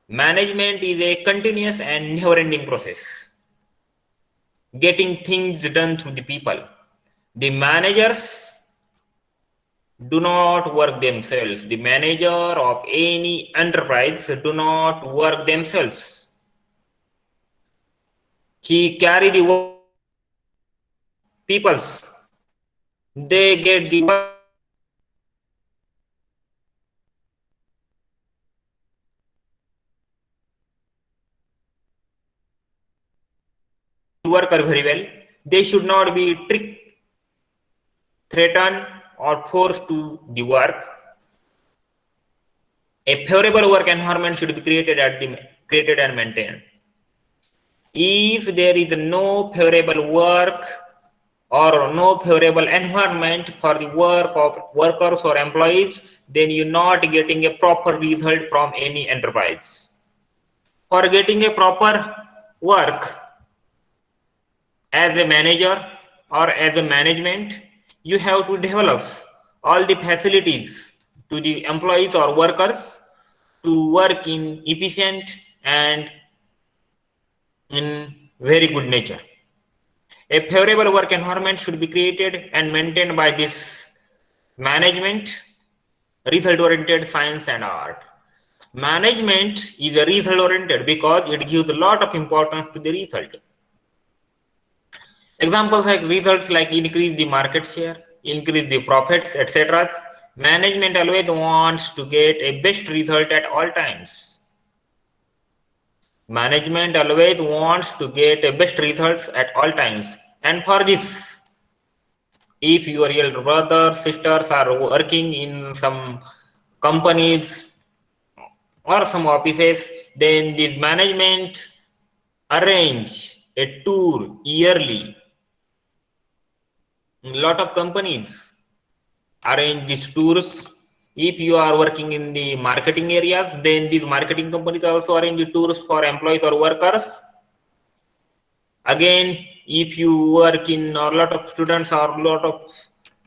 management is a continuous and never-ending process. Getting things done through the people. The managers do not work themselves. The manager of any enterprise do not work themselves. He carry the work peoples. They get the worker very well. They should not be tricked, threatened, or forced to the work. A favorable work environment should be created and maintained. If there is no favorable work or no favorable environment for the work of workers or employees, then you're not getting a proper result from any enterprise. For getting a proper work as a manager or as a management, you have to develop all the facilities to the employees or workers to work in efficient and in very good nature. A favorable work environment should be created and maintained by this management, result oriented science and art. Management is a result oriented because it gives a lot of importance to the result. Examples like results like increase the market share, increase the profits, etc. Management always wants to get a best result at all times. Management always wants to get a best results at all times. And for this, if your elder brothers, sisters are working in some companies or some offices, then this management arrange a tour yearly. A lot of companies arrange these tours. If you are working in the marketing areas, then these marketing companies also arrange the tours for employees or workers. Again, if you work in a lot of students or a lot of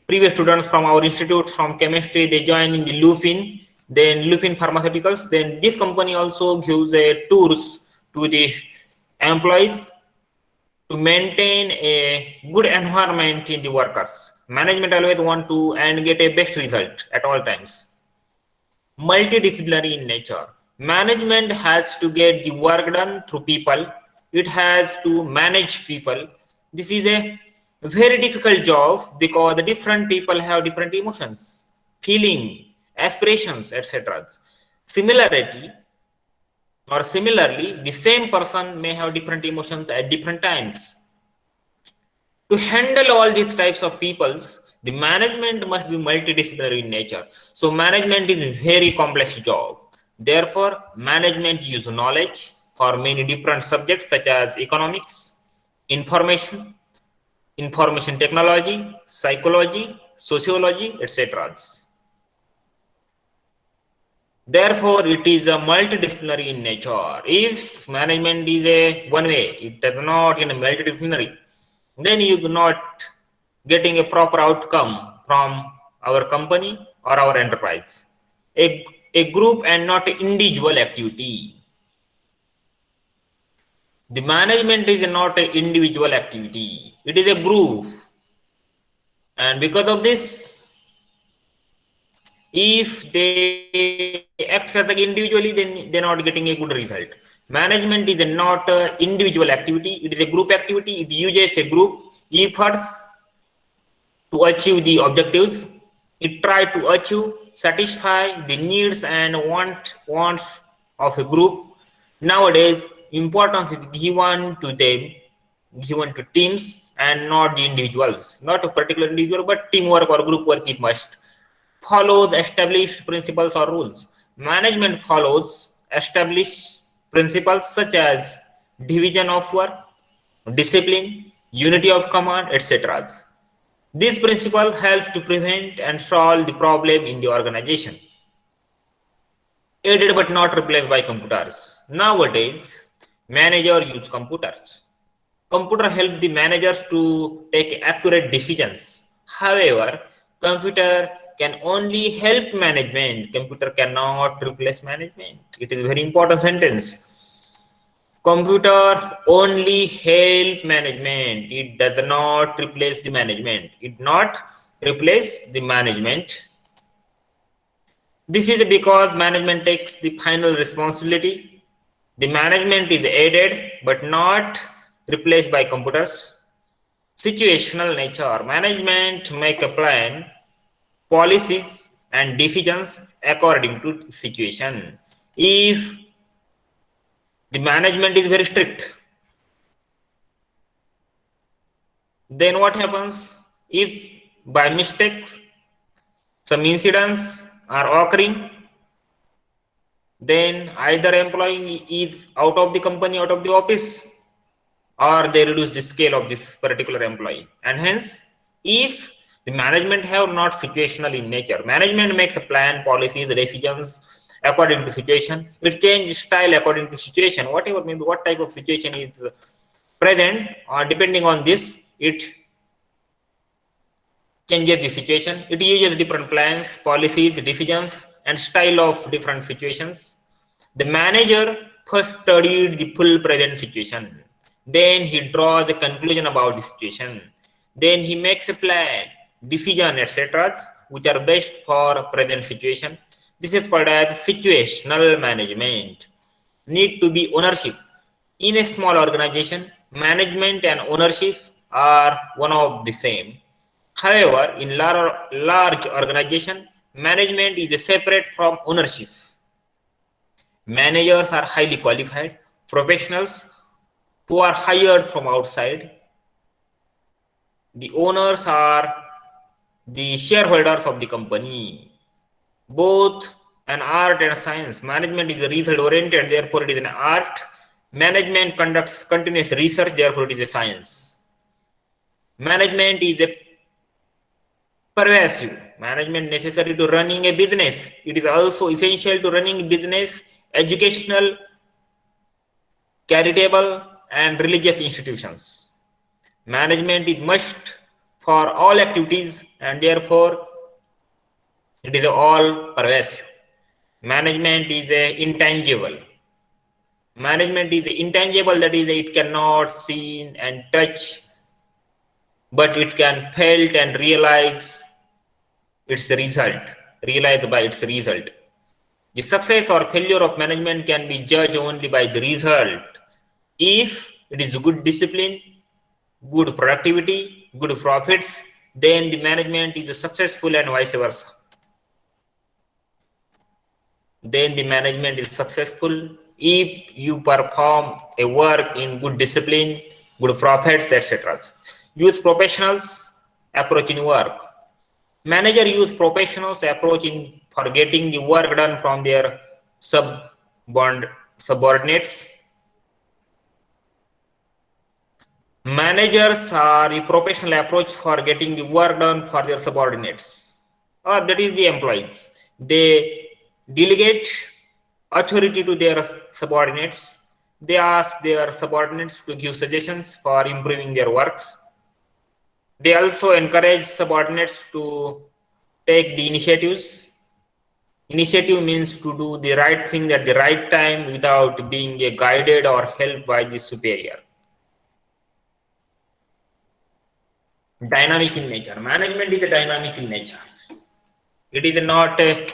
previous students from our institute from chemistry, they join in the Lufin, then Lufin Pharmaceuticals, then this company also gives a tours to the employees to maintain a good environment in the workers. Management always want to and get a best result at all times. Multidisciplinary in nature. Management has to get the work done through people. It has to manage people. This is a very difficult job because the different people have different emotions, feeling, aspirations, etc. Similarly, the same person may have different emotions at different times. To handle all these types of peoples, the management must be multidisciplinary in nature. So management is a very complex job. Therefore, management use knowledge for many different subjects such as economics, information, information technology, psychology, sociology, etc. Therefore, it is a multidisciplinary in nature. If management is a one way, it does not in a multidisciplinary, then you are not getting a proper outcome from our company or our enterprise. A group and not an individual activity. The management is not an individual activity. It is a group. And because of this, if they act as individually, then they're not getting a good result. Management is not an individual activity, it is a group activity. It uses a group efforts to achieve the objectives. It try to achieve, satisfy the needs and wants of a group. Nowadays, importance is given to them, given to teams and not the individuals. Not a particular individual, but teamwork or group work is must. Follows established principles or rules. Management follows established principles such as division of work, discipline, unity of command, etc. This principle helps to prevent and solve the problem in the organization. Aided but not replaced by computers. Nowadays, manager use computers. Computer help the managers to take accurate decisions. However, computer can only help management. Computer cannot replace management. It is a very important sentence. Computer only help management. It does not replace the management. It not replace the management. This is because management takes the final responsibility. The management is aided but not replaced by computers. Situational nature. Management make a plan, policies and decisions according to situation. If the management is very strict, then what happens? If by mistakes some incidents are occurring, then either employee is out of the company, out of the office, or they reduce the scale of this particular employee. And hence, if the management have not situational in nature, management makes a plan, policies, decisions according to situation. It changes style according to situation, whatever maybe what type of situation is present, or depending on this, it changes the situation. It uses different plans, policies, decisions, and style of different situations. The manager first studied the full present situation. Then he draws a conclusion about the situation. Then he makes a plan, decision, etc., which are best for present situation. This is called as situational management. Need to be ownership. In a small organization, management and ownership are one of the same. However, in large organization, management is separate from ownership. Managers are highly qualified professionals who are hired from outside. The owners are the shareholders of the company. Both an art and science. Management is result oriented, therefore it is an art. Management conducts continuous research, therefore it is a science. Management is a pervasive. Management necessary to running a business. It is also essential to running business, educational, charitable, and religious institutions. Management is must for all activities, and therefore it is all pervasive. Management is intangible. Management is intangible, that is, it cannot seen and touch, but it can felt and realize its result, realized by its result. The success or failure of management can be judged only by the result. If it is good discipline, good productivity, good profits, then the management is successful, and vice versa. Then the management is successful if you perform a work in good discipline, good profits, etc. Use professionals approach in work. Manager use professionals approach in for getting the work done from their subordinates. Managers are the professional approach for getting the work done for their subordinates, or that is the employees. They delegate authority to their subordinates. They ask their subordinates to give suggestions for improving their works. They also encourage subordinates to take the initiatives. Initiative means to do the right thing at the right time without being guided or helped by the superior. Dynamic in nature. Management is a dynamic in nature. It is not a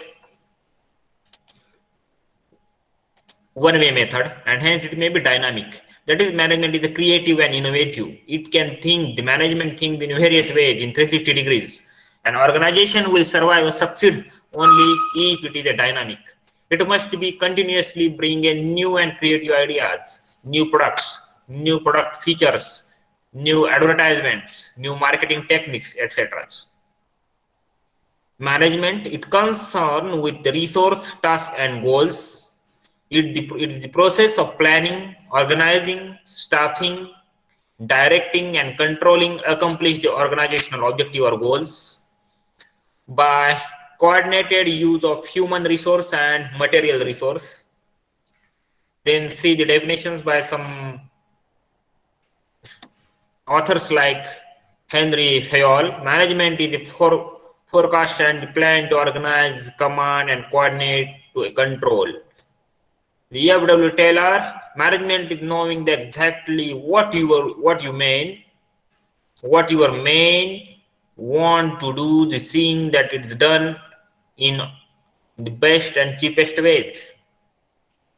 one-way method, and hence it may be dynamic. That is, management is creative and innovative. It can think, the management thinks in various ways in 360 degrees. An organization will survive or succeed only if it is a dynamic. It must be continuously bring in new and creative ideas, new products, new product features, new advertisements, new marketing techniques, etc. Management, it concerned with the resource, task, and goals. It is the process of planning, organizing, staffing, directing, and controlling accomplish the organizational objective or goals by coordinated use of human resource and material resource. Then see the definitions by some authors like Henry Fayol. Management is a forecast and plan to organize, command, and coordinate to control. The F.W. Taylor, management is knowing that exactly what you want to do, the thing that it's done in the best and cheapest ways.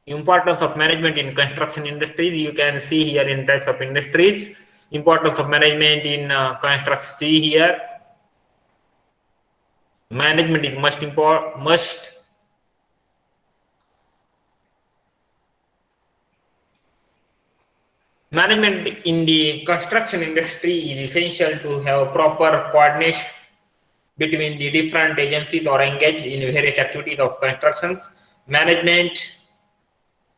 Importance of management in construction industries, you can see here in types of industries. Importance of management in construction, see here. Management is must. Management in the construction industry is essential to have proper coordination between the different agencies or engaged in various activities of constructions. Management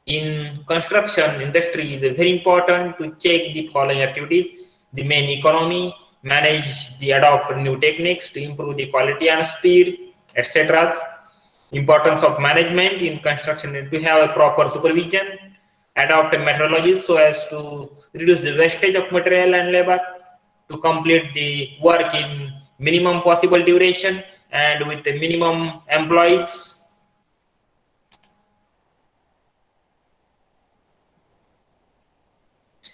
In construction industry, it is very important to check the following activities: the main economy, manage the adopt new techniques to improve the quality and speed, etc. Importance of management in construction is to have a proper supervision, adopt methodologies so as to reduce the wastage of material and labor, to complete the work in minimum possible duration and with the minimum employees.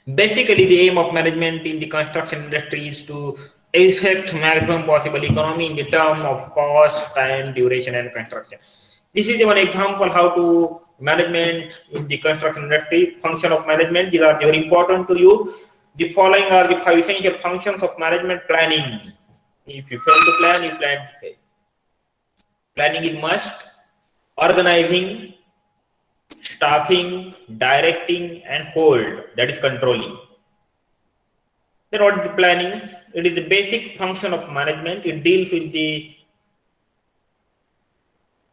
Basically, the aim of management in the construction industry is to effect maximum possible economy in the term of cost, time, duration, and construction. This is the one example how to management in the construction industry. Function of management, these are very important to you. The following are the 5 essential functions of management: planning. If you fail to plan, you plan to fail. Planning is must. Organizing, staffing, directing, and hold, that is controlling. Then what is the planning? It is the basic function of management. It deals with the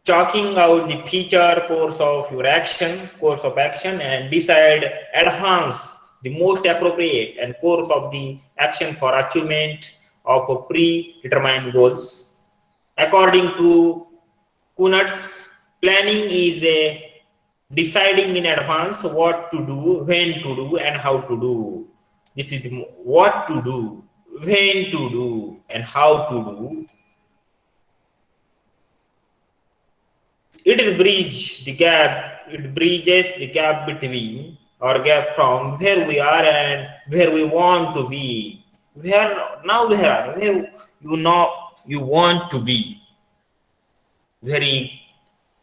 chalking out the feature course of action, and decide, enhance the most appropriate and course of the action for achievement of a predetermined goals. According to Kunatz, planning is a deciding in advance what to do, when to do, and how to do. This is what to do, when to do, and how to do. It is bridge the gap. It bridges the gap between or gap from where we are and where we want to be. Where you know you want to be. Very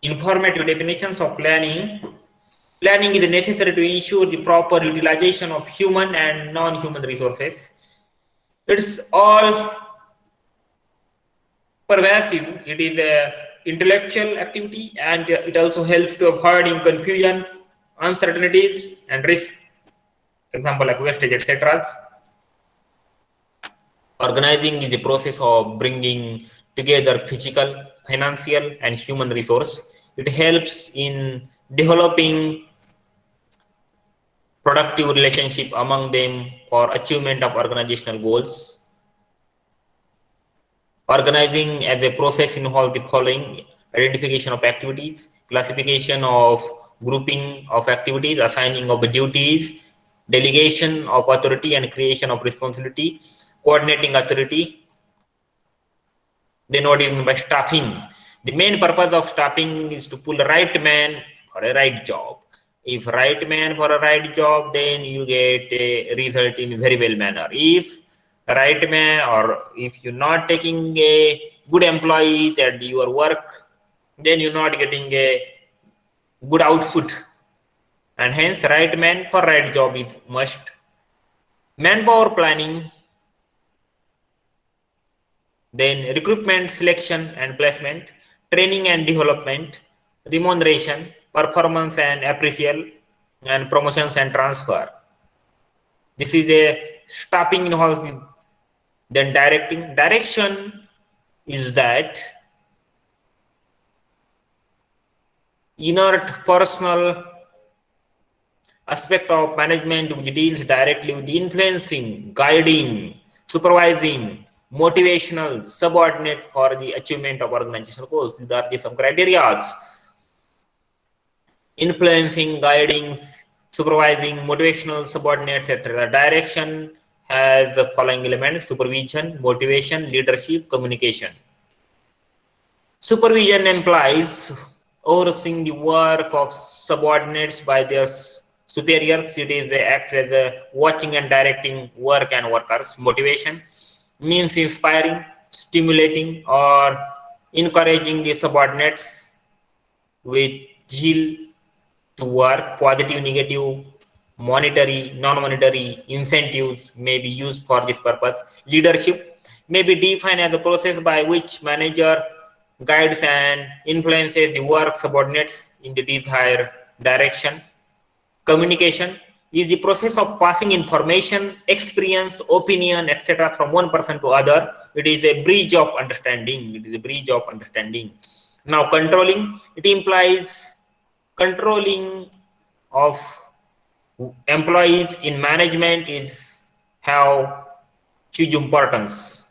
informative definitions of planning. Planning is necessary to ensure the proper utilization of human and non-human resources. It's all pervasive. It is a intellectual activity, and it also helps to avoiding confusion, uncertainties, and risk. Example like wastage, etc. Organizing is the process of bringing together physical, financial, and human resource. It helps in developing productive relationship among them for achievement of organizational goals. Organizing as a process involves the following: identification of activities, classification of grouping of activities, assigning of duties, delegation of authority and creation of responsibility, coordinating authority. Then what is meant by staffing? The main purpose of staffing is to pull the right man for a right job. If right man for a right job, then you get a result in very well manner. If right man, or if you're not taking a good employees at your work, then you're not getting a good output. And hence right man for right job is must. Manpower planning, then recruitment, selection and placement, training and development, remuneration, performance and appraisal, and promotions and transfer. This is a staffing involved. Then directing. Direction is that inert personal aspect of management which deals directly with influencing, guiding, supervising, motivational, subordinate for the achievement of organizational goals. These are the some criteria: influencing, guiding, supervising, motivational, subordinate, etc. Direction has the following elements: supervision, motivation, leadership, communication. Supervision implies overseeing the work of subordinates by their superiors. It is they act as a watching and directing work and workers. Motivation means inspiring, stimulating, or encouraging the subordinates with zeal to work. Positive, negative, monetary, non-monetary incentives may be used for this purpose. Leadership may be defined as a process by which manager guides and influences the work subordinates in the desired direction. Communication is the process of passing information, experience, opinion, etc. from one person to other. It is a bridge of understanding. It is a bridge of understanding. Now, controlling, it implies controlling of employees in management is have huge importance.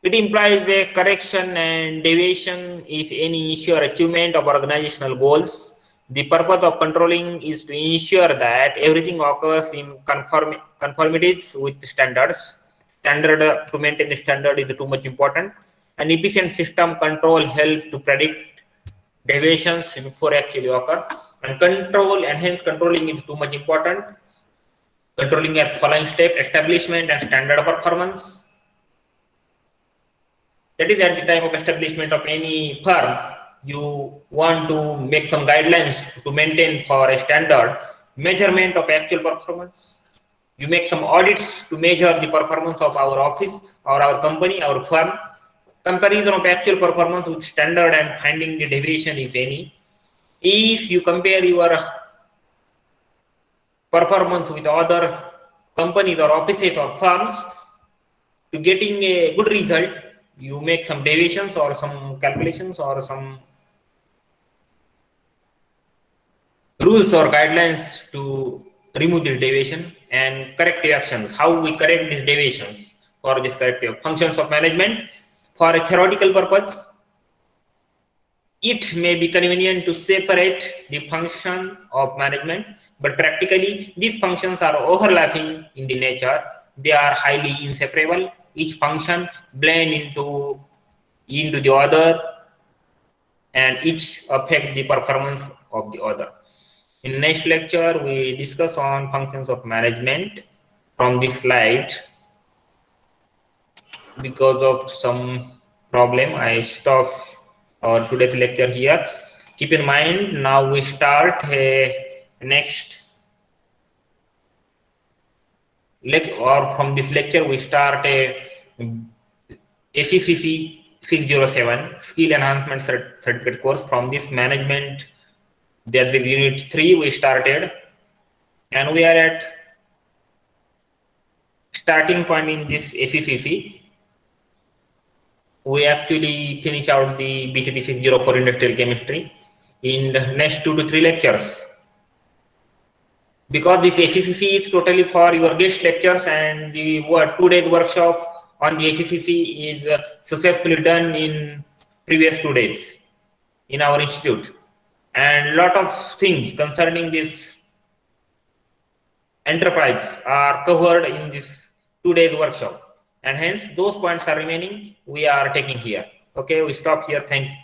It implies a correction and deviation if any issue or achievement of organizational goals. The purpose of controlling is to ensure that everything occurs in conformities with standards. Standard to maintain the standard is too much important. An efficient system control help to predict deviations before actually occur. And control, enhanced controlling is too much important. Controlling as following step: establishment and standard performance. That is, at the time of establishment of any firm, you want to make some guidelines to maintain for a standard. Measurement of actual performance. You make some audits to measure the performance of our office or our company, our firm. Comparison of actual performance with standard and finding the deviation, if any. If you compare your performance with other companies or offices or firms, to getting a good result, you make some deviations or some calculations or some rules or guidelines to remove this deviation, and corrective actions, how we correct these deviations for this corrective functions of management. For a theoretical purpose, it may be convenient to separate the function of management, but practically these functions are overlapping in the nature. They are highly inseparable. Each function blend into the other, and each affect the performance of the other. In next lecture, we discuss on functions of management. From this slide, because of some problem, I stop our today's lecture here. Keep in mind, now we start a next or from this lecture we start a ACCC 607 skill enhancement certificate course. From this management, that is unit 3 we started, and we are at starting point in this ACCC. We actually finish out the BCT 604 industrial chemistry in the next 2 to 3 lectures. Because this ACCC is totally for your guest lectures, and the 2 days workshop on the ACCC is successfully done in previous 2 days in our institute, and lot of things concerning this enterprise are covered in this 2 days workshop, and hence those points are remaining we are taking here. Okay, we stop here. Thank you.